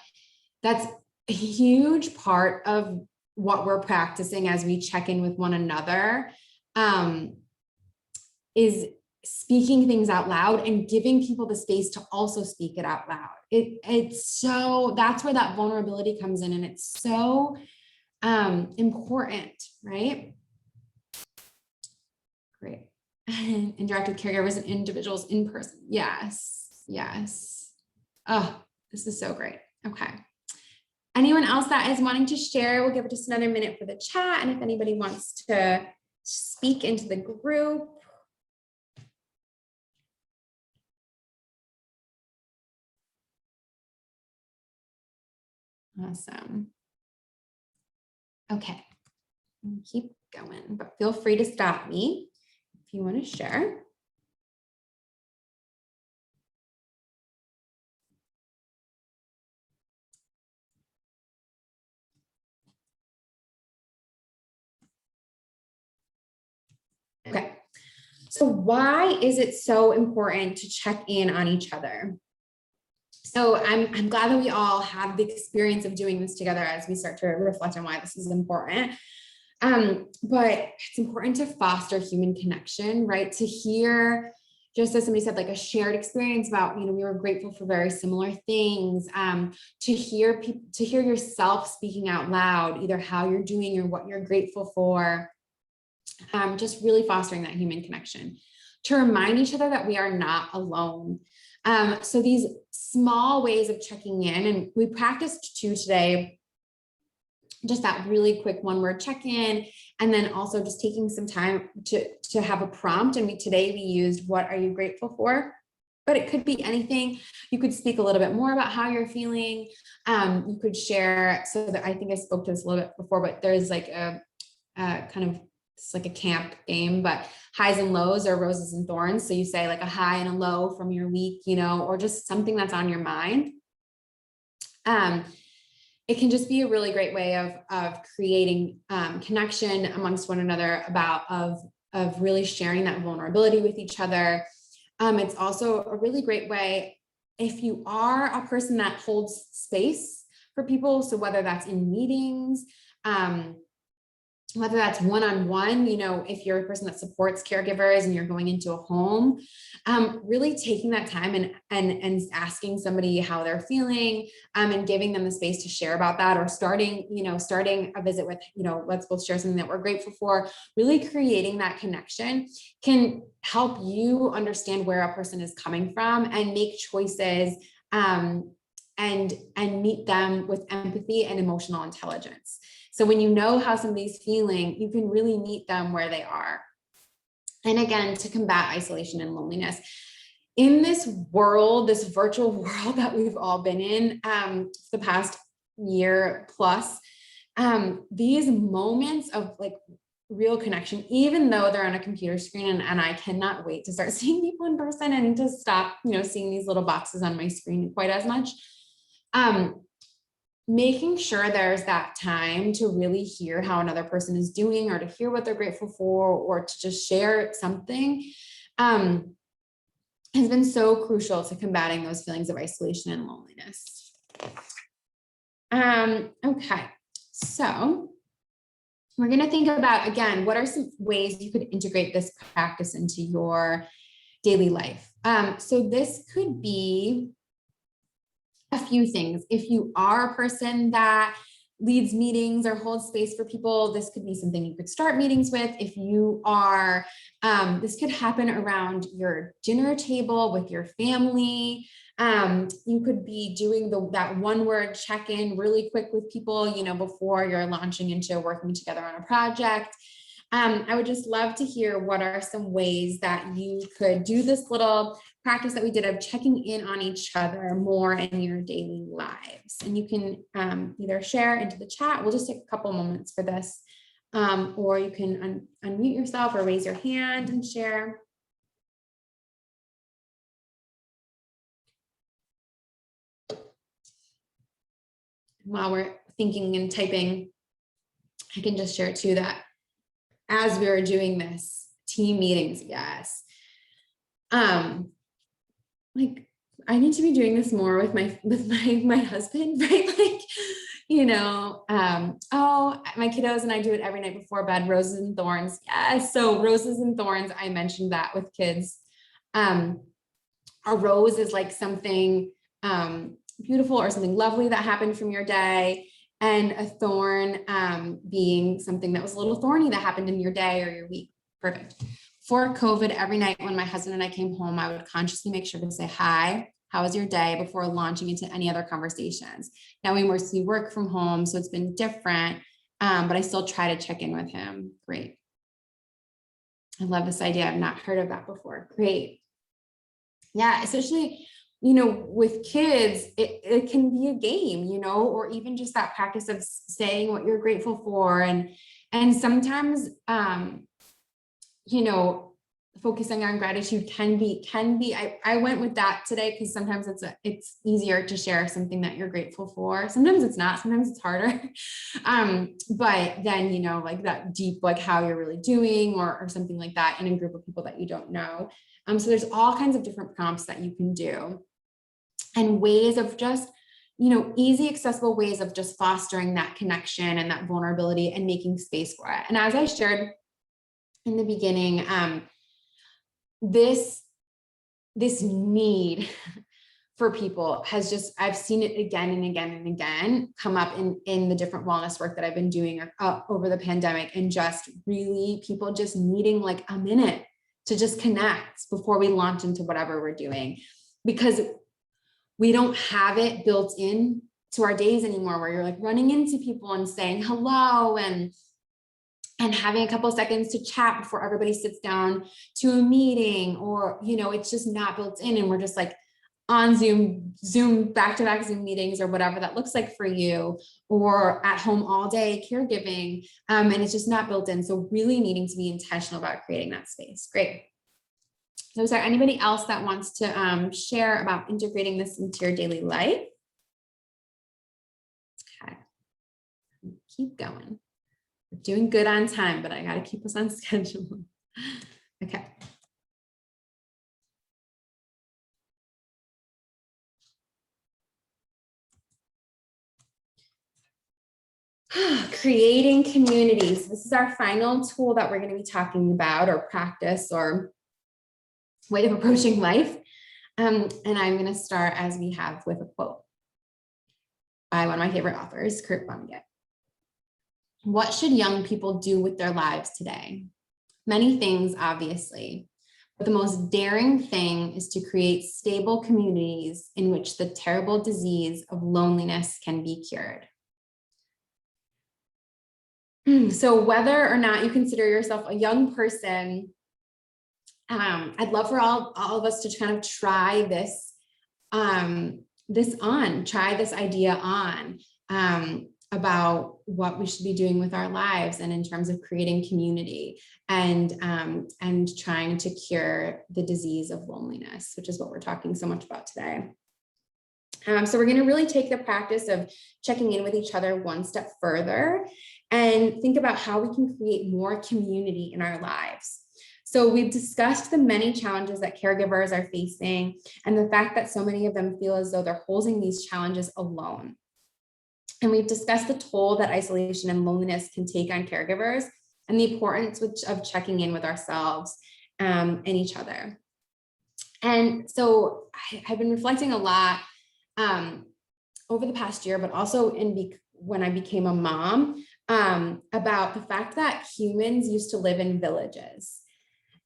That's a huge part of what we're practicing as we check in with one another, is speaking things out loud and giving people the space to also speak it out loud. That's where that vulnerability comes in, and it's so important, right? Great. Interact with caregivers and individuals in person. Yes, yes. Oh, this is so great. Okay. Anyone else that is wanting to share, we'll give it just another minute for the chat. And if anybody wants to speak into the group. Awesome. Okay. Keep going, but feel free to stop me if you want to share. Okay. So why is it so important to check in on each other? So I'm glad that we all have the experience of doing this together as we start to reflect on why this is important. But it's important to foster human connection, right? To hear, just as somebody said, like a shared experience about, we were grateful for very similar things. To hear yourself speaking out loud, either how you're doing or what you're grateful for. Just really fostering that human connection. To remind each other that we are not alone. So these small ways of checking in, and we practiced 2 today, just that really quick one-word check-in, and then also just taking some time to have a prompt. And today we used, what are you grateful for? But it could be anything. You could speak a little bit more about how you're feeling. You could share, so that I think I spoke to this a little bit before, but there's like a kind of, it's like a camp game, but highs and lows are roses and thorns. So you say like a high and a low from your week, or just something that's on your mind. It can just be a really great way of creating connection amongst one another, of really sharing that vulnerability with each other. It's also a really great way if you are a person that holds space for people. So whether that's in meetings, whether that's one-on-one, if you're a person that supports caregivers and you're going into a home, really taking that time and asking somebody how they're feeling, and giving them the space to share about that, or starting a visit with, let's both share something that we're grateful for. Really creating that connection can help you understand where a person is coming from and make choices, and meet them with empathy and emotional intelligence. So when you know how somebody's feeling, you can really meet them where they are. And again, to combat isolation and loneliness. In this world, this virtual world that we've all been in the past year plus, these moments of like real connection, even though they're on a computer screen, and I cannot wait to start seeing people in person and to stop, seeing these little boxes on my screen quite as much. Making sure there's that time to really hear how another person is doing, or to hear what they're grateful for, or to just share something, has been so crucial to combating those feelings of isolation and loneliness. Okay, so we're going to think about, again, what are some ways you could integrate this practice into your daily life? So this could be a few things. If you are a person that leads meetings or holds space for people, this could be something you could start meetings with. If you are, this could happen around your dinner table with your family. You could be doing that one-word check-in really quick with people, before you're launching into working together on a project. I would just love to hear what are some ways that you could do this little practice that we did of checking in on each other more in your daily lives. And you can either share into the chat. We'll just take a couple moments for this, or you can unmute yourself or raise your hand and share. While we're thinking and typing, I can just share too that as we were doing this, team meetings, yes. Like I need to be doing this more with my husband, right? Like, oh, my kiddos and I do it every night before bed, roses and thorns. Yes. So roses and thorns, I mentioned that with kids A rose is like something beautiful or something lovely that happened from your day. And a thorn being something that was a little thorny that happened in your day or your week. Perfect. For COVID, every night when my husband and I came home, I would consciously make sure to say, hi, how was your day, before launching into any other conversations. Now we mostly work from home, so it's been different, but I still try to check in with him. Great. I love this idea. I've not heard of that before. Great. Yeah, especially, you know, with kids, it can be a game, you know, or even just that practice of saying what you're grateful for. And sometimes, you know, focusing on gratitude can be, I went with that today because sometimes it's easier to share something that you're grateful for. Sometimes it's not, sometimes it's harder. But then, you know, like that deep, like how you're really doing or something like that in a group of people that you don't know. So there's all kinds of different prompts that you can do and ways of just, you know, easy, accessible ways of just fostering that connection and that vulnerability and making space for it. And as I shared in the beginning, this need for people has just, I've seen it again and again and again come up in the different wellness work that I've been doing over the pandemic, and just really people just needing like a minute to just connect before we launch into whatever we're doing, because we don't have it built in to our days anymore, where you're like running into people and saying hello and having a couple of seconds to chat before everybody sits down to a meeting, or, you know, it's just not built in. And we're just like on Zoom, back-to-back Zoom meetings or whatever that looks like for you, or at home all day caregiving. And it's just not built in. So really needing to be intentional about creating that space. Great. So is there anybody else that wants to share about integrating this into your daily life? Okay, keep going. We're doing good on time, but I got to keep us on schedule. Okay. Creating communities. This is our final tool that we're going to be talking about, or practice, or way of approaching life. And I'm going to start, as we have, with a quote by one of my favorite authors, Kurt Vonnegut. What should young people do with their lives today? Many things, obviously, but the most daring thing is to create stable communities in which the terrible disease of loneliness can be cured. So whether or not you consider yourself a young person, I'd love for all of us to kind of try this, try this idea on, about what we should be doing with our lives, and in terms of creating community and trying to cure the disease of loneliness, which is what we're talking so much about today. So we're going to really take the practice of checking in with each other one step further and think about how we can create more community in our lives. So we've discussed the many challenges that caregivers are facing, and the fact that so many of them feel as though they're holding these challenges alone. And we've discussed the toll that isolation and loneliness can take on caregivers, and the importance of checking in with ourselves and each other. And so I've been reflecting a lot over the past year, but also when I became a mom, about the fact that humans used to live in villages,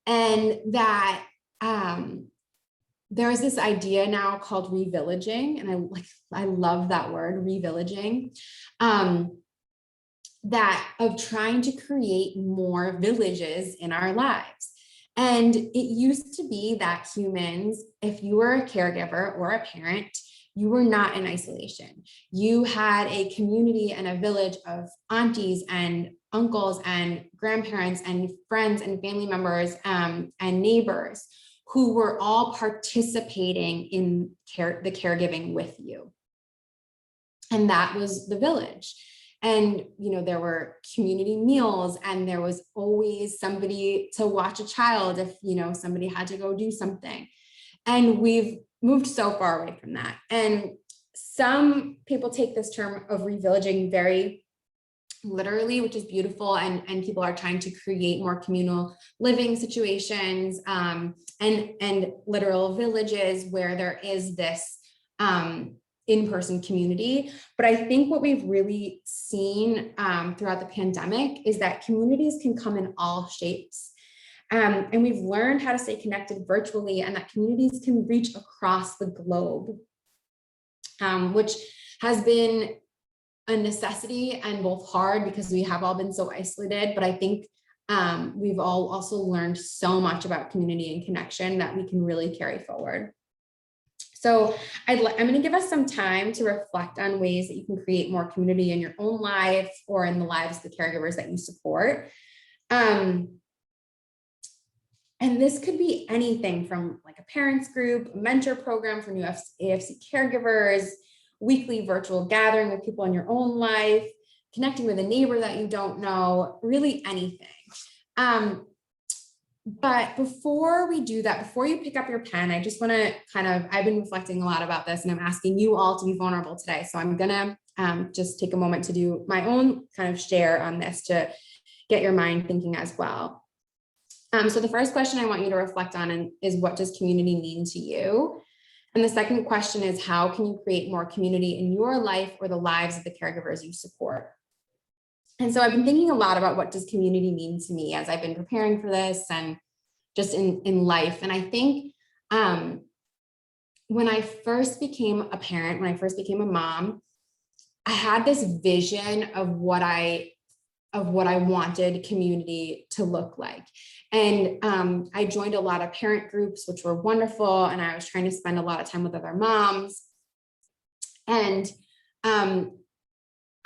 and that there's this idea now called revillaging, and I love that word, revillaging, that of trying to create more villages in our lives. And it used to be that humans, if you were a caregiver or a parent, you were not in isolation. You had a community and a village of aunties and uncles and grandparents and friends and family members and neighbors who were all participating in the caregiving with you. And that was the village. And, you know, there were community meals, and there was always somebody to watch a child if, you know, somebody had to go do something. And we've moved so far away from that. And some people take this term of revillaging very literally, which is beautiful. And people are trying to create more communal living situations, and literal villages where there is this in-person community. But I think what we've really seen throughout the pandemic is that communities can come in all shapes. And we've learned how to stay connected virtually, and that communities can reach across the globe, which has been a necessity and both hard because we have all been so isolated. But I think we've all also learned so much about community and connection that we can really carry forward. So I'm going to give us some time to reflect on ways that you can create more community in your own life or in the lives of the caregivers that you support. And this could be anything from like a parents group, a mentor program for new AFC caregivers, weekly virtual gathering with people in your own life, connecting with a neighbor that you don't know, really anything. But before we do that, before you pick up your pen, I just want to I've been reflecting a lot about this, and I'm asking you all to be vulnerable today. So I'm going to just take a moment to do my own kind of share on this to get your mind thinking as well. So the first question I want you to reflect on is, what does community mean to you? And the second question is, how can you create more community in your life or the lives of the caregivers you support? And so I've been thinking a lot about what does community mean to me as I've been preparing for this and just in life. And I think when I first became a parent, when I first became a mom, I had this vision of what I wanted community to look like. And I joined a lot of parent groups, which were wonderful. And I was trying to spend a lot of time with other moms. And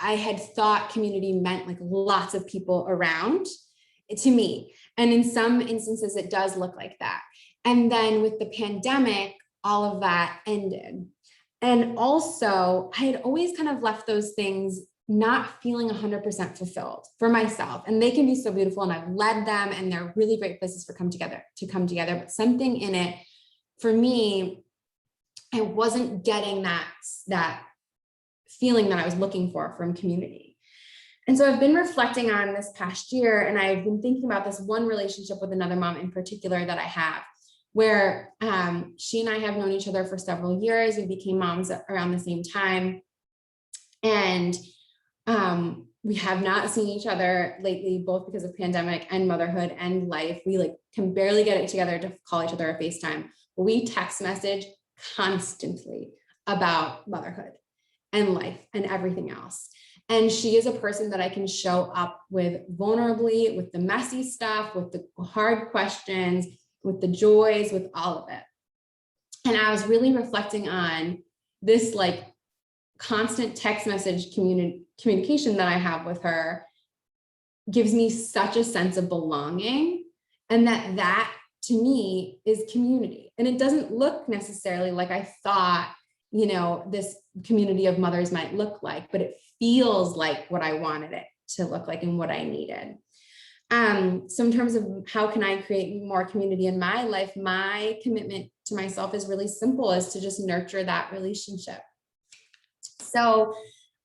I had thought community meant like lots of people around to me. And in some instances, it does look like that. And then with the pandemic, all of that ended. And also, I had always kind of left those things not feeling 100% fulfilled for myself. And they can be so beautiful, and I've led them, and they're really great places to come together. But something in it, for me, I wasn't getting that feeling that I was looking for from community. And so I've been reflecting on this past year, and I've been thinking about this one relationship with another mom in particular that I have, where she and I have known each other for several years. We became moms around the same time. And we have not seen each other lately, both because of pandemic and motherhood and life. We can barely get it together to call each other a FaceTime. We text message constantly about motherhood and life and everything else. And she is a person that I can show up with vulnerably, with the messy stuff, with the hard questions, with the joys, with all of it. And I was really reflecting on this constant text message communication that I have with her gives me such a sense of belonging, and that to me is community. And it doesn't look necessarily like I thought, this community of mothers might look like, but it feels like what I wanted it to look like and what I needed. So in terms of how can I create more community in my life, my commitment to myself is really simple, is to just nurture that relationship. So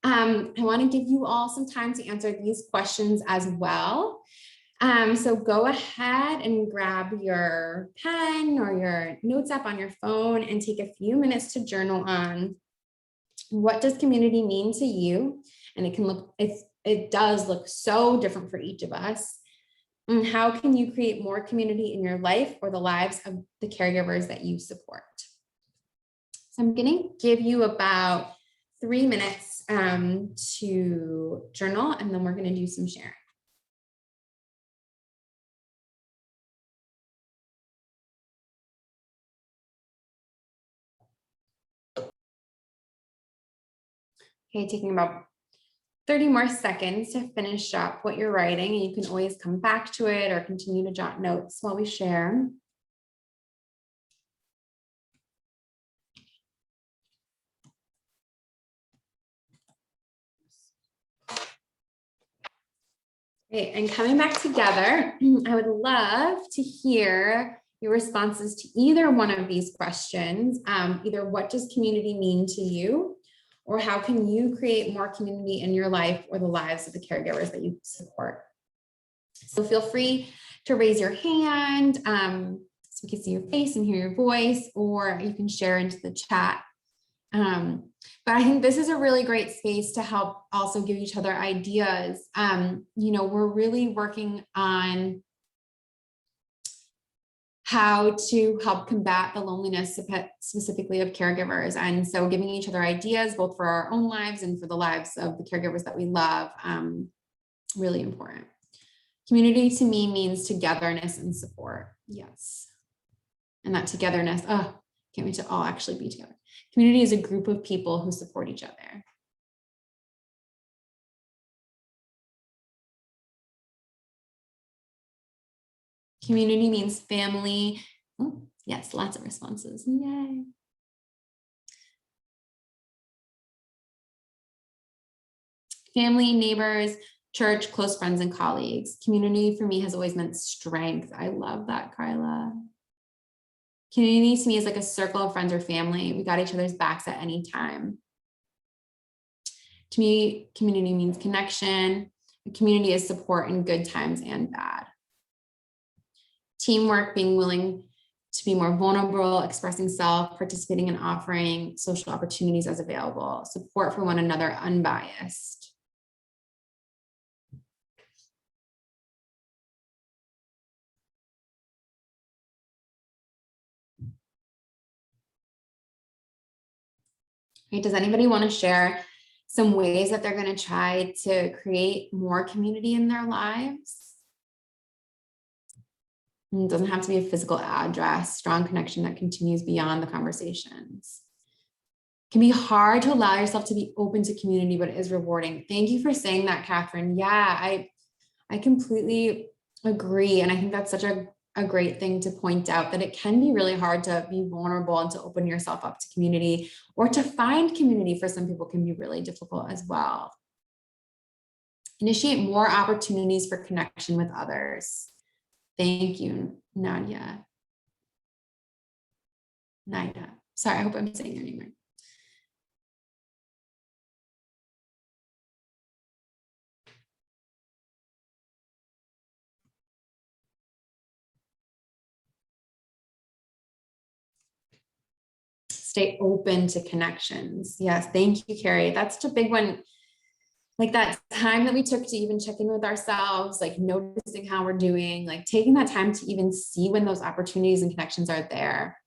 I want to give you all some time to answer these questions as well. So go ahead and grab your pen or your notes app on your phone and take a few minutes to journal on what does community mean to you? And it does look so different for each of us. And how can you create more community in your life or the lives of the caregivers that you support? So I'm going to give you about 3 minutes to journal, and then we're going to do some sharing. Okay, taking about 30 more seconds to finish up what you're writing, and you can always come back to it or continue to jot notes while we share. Okay, and coming back together, I would love to hear your responses to either one of these questions. Either what does community mean to you, Or how can you create more community in your life or the lives of the caregivers that you support? So feel free to raise your hand so we can see your face and hear your voice, or you can share into the chat. But I think this is a really great space to help also give each other ideas. We're really working on how to help combat the loneliness specifically of caregivers. And so giving each other ideas, both for our own lives and for the lives of the caregivers that we love, really important. Community to me means togetherness and support. Yes. And that togetherness, can't wait to all actually be together. Community is a group of people who support each other. Community means family. Oh, yes, lots of responses. Yay. Family, neighbors, church, close friends, and colleagues. Community for me has always meant strength. I love that, Carla. Community to me is like a circle of friends or family. We got each other's backs at any time. To me, community means connection. A community is support in good times and bad. Teamwork, being willing to be more vulnerable, expressing self, participating and offering social opportunities as available. Support for one another, unbiased. Right, does anybody want to share some ways that they're going to try to create more community in their lives? It doesn't have to be a physical address, strong connection that continues beyond the conversations. It can be hard to allow yourself to be open to community, but it is rewarding. Thank you for saying that, Catherine. Yeah, I completely agree. And I think that's such a great thing to point out, that it can be really hard to be vulnerable and to open yourself up to community, or to find community for some people can be really difficult as well. Initiate more opportunities for connection with others. Thank you, Nadia. Sorry, I hope I'm saying your name right. Stay open to connections. Yes, thank you, Carrie. That's such a big one. Like that time that we took to even check in with ourselves, like noticing how we're doing, like taking that time to even see when those opportunities and connections are there.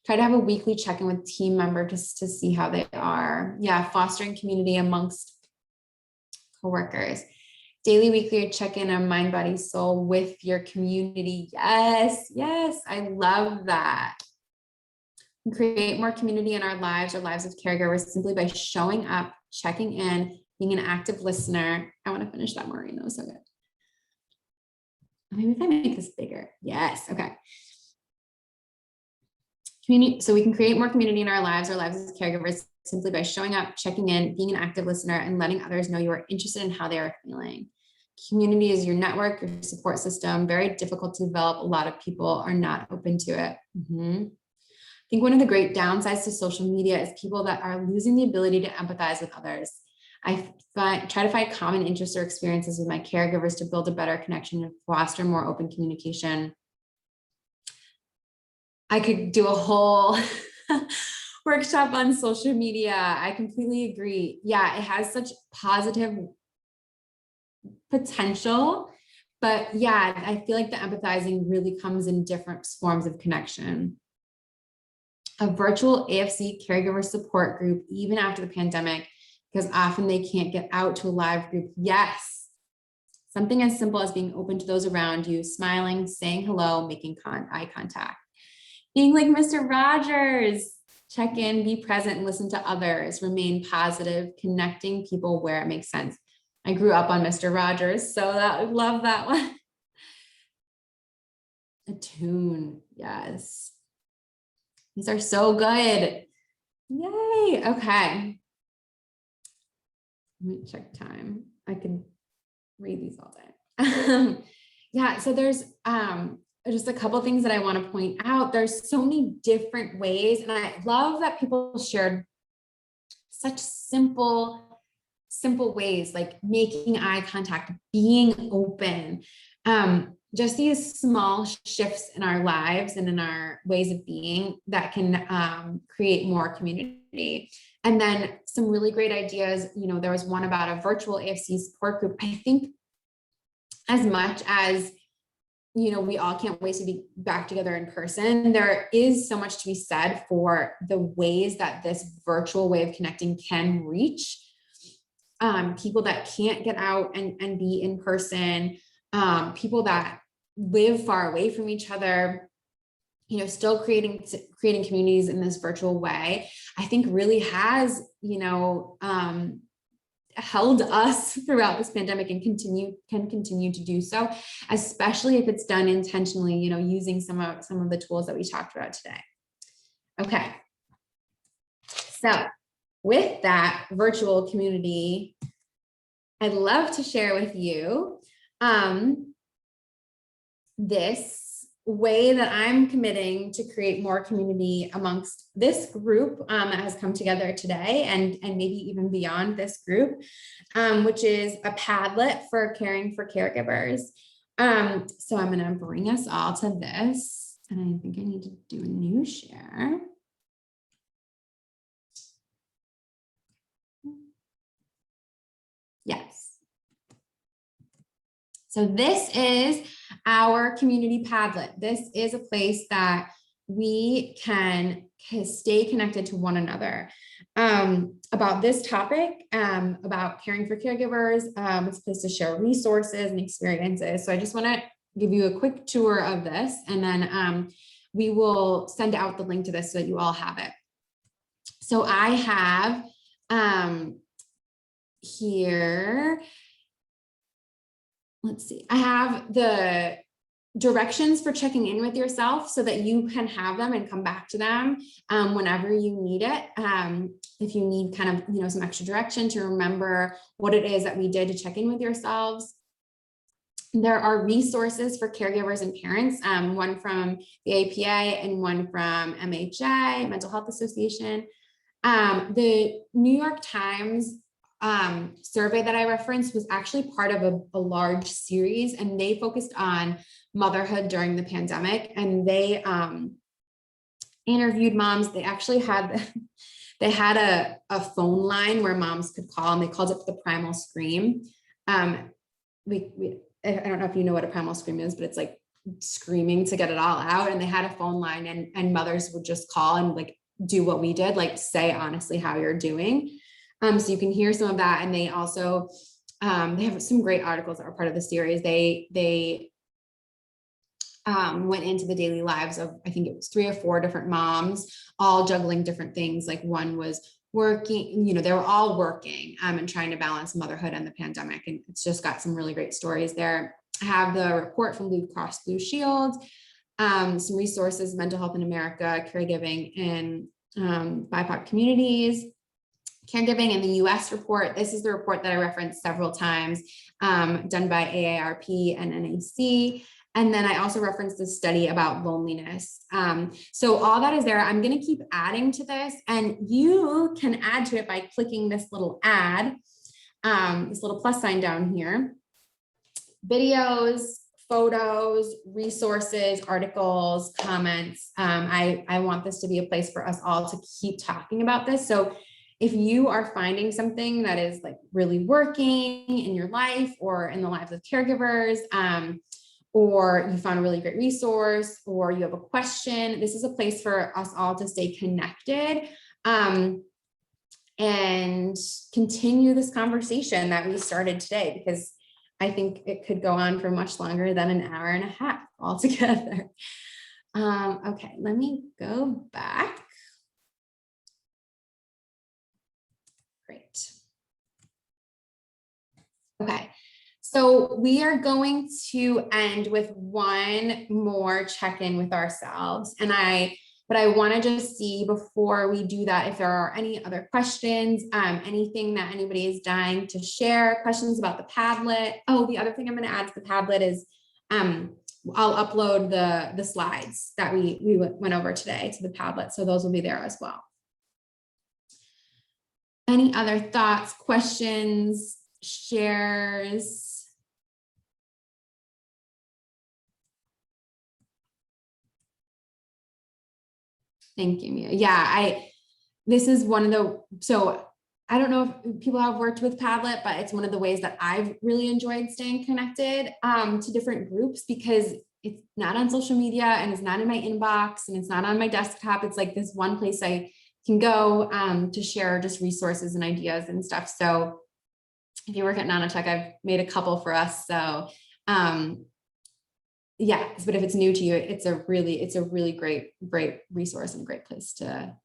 Try to have a weekly check-in with team members just to see how they are. Yeah, fostering community amongst coworkers. Daily, weekly check-in on mind, body, soul with your community. Yes, I love that. Create more community in our lives of caregivers simply by showing up, checking in, being an active listener. I want to finish that, Maureen. That was so good. Maybe if I make this bigger. Yes. Okay. Community. So we can create more community in our lives as caregivers simply by showing up, checking in, being an active listener, and letting others know you are interested in how they are feeling. Community is your network, your support system. Very difficult to develop. A lot of people are not open to it. I think one of the great downsides to social media is people that are losing the ability to empathize with others. I try to find common interests or experiences with my caregivers to build a better connection and foster more open communication. I could do a whole workshop on social media. I completely agree. Yeah, it has such positive potential, but yeah, I feel like the empathizing really comes in different forms of connection. A virtual AFC caregiver support group, even after the pandemic, because often they can't get out to a live group. Yes. Something as simple as being open to those around you, smiling, saying hello, making eye contact. Being like Mr. Rogers, check in, be present, and listen to others, remain positive, connecting people where it makes sense. I grew up on Mr. Rogers, so I love that one. Attune, yes. These are so good. Yay. Okay. Let me check time. I can read these all day. Yeah, so there's just a couple things that I want to point out. There's so many different ways, and I love that people shared such simple ways, like making eye contact, being open, just these small shifts in our lives and in our ways of being that can create more community. And then some really great ideas. There was one about a virtual AFC support group. I think as much as, we all can't wait to be back together in person, there is so much to be said for the ways that this virtual way of connecting can reach people that can't get out and be in person, people that live far away from each other, still creating communities in this virtual way, I think really has, held us throughout this pandemic and can continue to do so, especially if it's done intentionally, using some of the tools that we talked about today. Okay. So with that virtual community, I'd love to share with you this way that I'm committing to create more community amongst this group that has come together today, and maybe even beyond this group, which is a Padlet for caring for caregivers. So I'm going to bring us all to this, and I think I need to do a new share. Yes. So this is our community Padlet. This is a place that we can stay connected to one another about this topic, about caring for caregivers. It's a place to share resources and experiences. So I just want to give you a quick tour of this, and then we will send out the link to this so that you all have it. So I have here, let's see, I have the directions for checking in with yourself so that you can have them and come back to them whenever you need it. If you need kind of, some extra direction to remember what it is that we did to check in with yourselves. There are resources for caregivers and parents, one from the APA and one from MHA, Mental Health Association. The New York Times survey that I referenced was actually part of a large series, and they focused on motherhood during the pandemic, and they interviewed moms. They actually had a phone line where moms could call, and they called it the primal scream. I don't know if you know what a primal scream is, but it's like screaming to get it all out. And they had a phone line, and mothers would just call and like do what we did, like say honestly how you're doing. So you can hear some of that. And they also, they have some great articles that are part of the series. They went into the daily lives of, I think it was 3 or 4 different moms, all juggling different things. Like one was working, they were all working and trying to balance motherhood and the pandemic. And it's just got some really great stories there. I have the report from Blue Cross Blue Shield, some resources, Mental Health in America, Caregiving in BIPOC communities, Caregiving in the US report. This is the report that I referenced several times, done by AARP and NAC. And then I also referenced this study about loneliness. So all that is there. I'm going to keep adding to this, and you can add to it by clicking this little add, this little plus sign down here. Videos, photos, resources, articles, comments. I want this to be a place for us all to keep talking about this. So if you are finding something that is like really working in your life or in the lives of caregivers, or you found a really great resource, or you have a question, this is a place for us all to stay connected and continue this conversation that we started today, because I think it could go on for much longer than an hour and a half altogether. Okay, let me go back. Great. Okay, so we are going to end with one more check-in with ourselves. But I want to just see before we do that, if there are any other questions, anything that anybody is dying to share, questions about the Padlet. Oh, the other thing I'm going to add to the Padlet is I'll upload the slides that we went over today to the Padlet. So those will be there as well. Any other thoughts, questions, shares? Thank you, Mia. Yeah, this is one of the, so I don't know if people have worked with Padlet, but it's one of the ways that I've really enjoyed staying connected to different groups, because it's not on social media and it's not in my inbox and it's not on my desktop. It's like this one place I can go to share just resources and ideas and stuff. So if you work at Nanotech, I've made a couple for us. So yeah, but if it's new to you, it's a really great resource and a great place to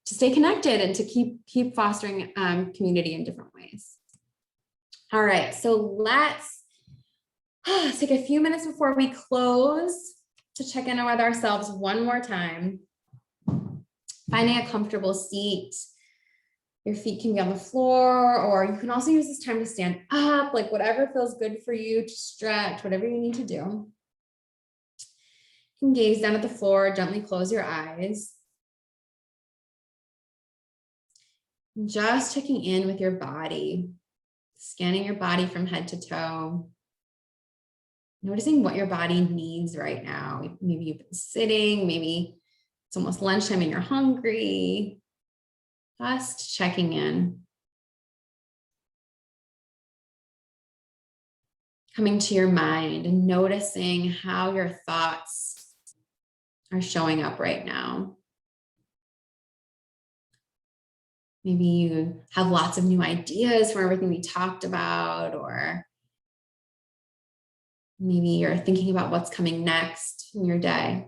stay connected and to keep fostering community in different ways. All right, so let's take a few minutes before we close to check in with ourselves one more time. Finding a comfortable seat. Your feet can be on the floor, or you can also use this time to stand up, like whatever feels good for you, to stretch, whatever you need to do. You can gaze down at the floor, gently close your eyes. Just checking in with your body, scanning your body from head to toe. Noticing what your body needs right now. Maybe you've been sitting, maybe it's almost lunchtime and you're hungry. Just checking in. Coming to your mind and noticing how your thoughts are showing up right now. Maybe you have lots of new ideas for everything we talked about, or maybe you're thinking about what's coming next in your day.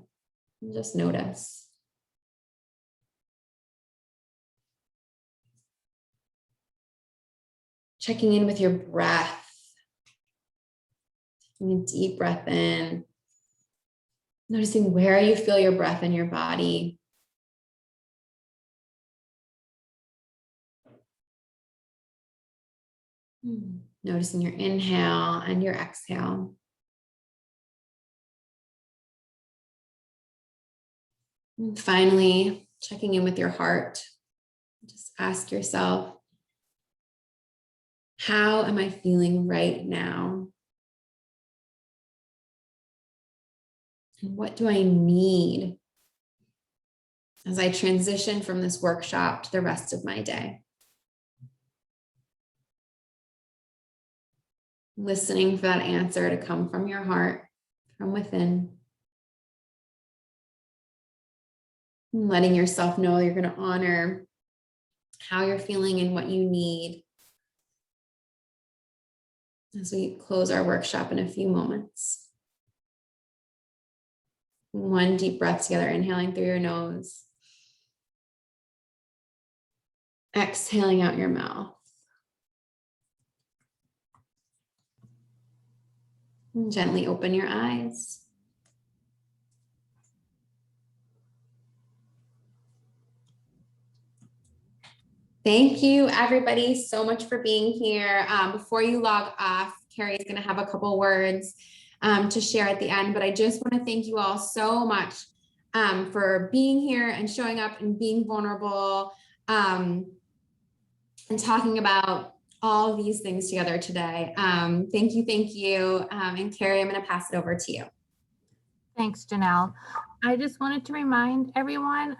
Just notice. Checking in with your breath. Taking a deep breath in. Noticing where you feel your breath in your body. Noticing your inhale and your exhale. And finally, checking in with your heart. Just ask yourself, how am I feeling right now? And what do I need as I transition from this workshop to the rest of my day? Listening for that answer to come from your heart, from within. And letting yourself know you're going to honor how you're feeling and what you need as we close our workshop in a few moments. One deep breath together, inhaling through your nose. Exhaling out your mouth. And gently open your eyes. Thank you, everybody, so much for being here. Before you log off, Carrie is going to have a couple words to share at the end, but I just want to thank you all so much for being here and showing up and being vulnerable and talking about all these things together today. Thank you. And Carrie, I'm going to pass it over to you. Thanks, Janelle. I just wanted to remind everyone,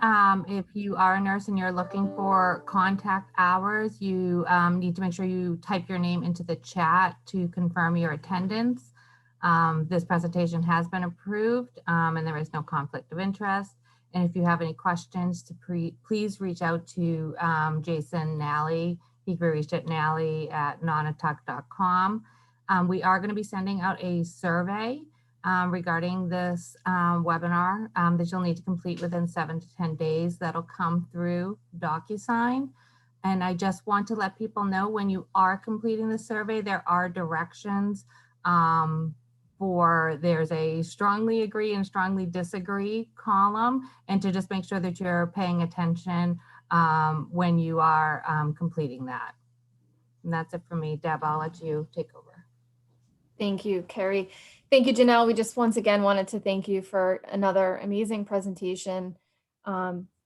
if you are a nurse and you're looking for contact hours, you need to make sure you type your name into the chat to confirm your attendance. This presentation has been approved and there is no conflict of interest. And if you have any questions, please reach out to Jason Nally. He can be reached at nally@nanotech.com. We are going to be sending out a survey regarding this webinar that you'll need to complete within 7 to 10 days. That'll come through DocuSign. And I just want to let people know, when you are completing the survey, there are directions there's a strongly agree and strongly disagree column, and to just make sure that you're paying attention when you are completing that. And that's it for me. Deb, I'll let you take over. Thank you, Carrie. Thank you, Janelle. We just once again wanted to thank you for another amazing presentation.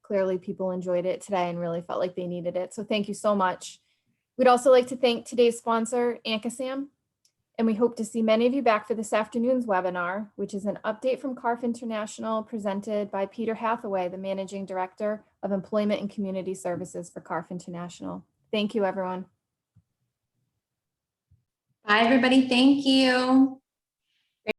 clearly people enjoyed it today and really felt like they needed it. So thank you so much. We'd also like to thank today's sponsor, Ankasam, and we hope to see many of you back for this afternoon's webinar, which is an update from CARF International presented by Peter Hathaway, the Managing Director of Employment and Community Services for CARF International. Thank you, everyone. Bye, everybody. Thank you.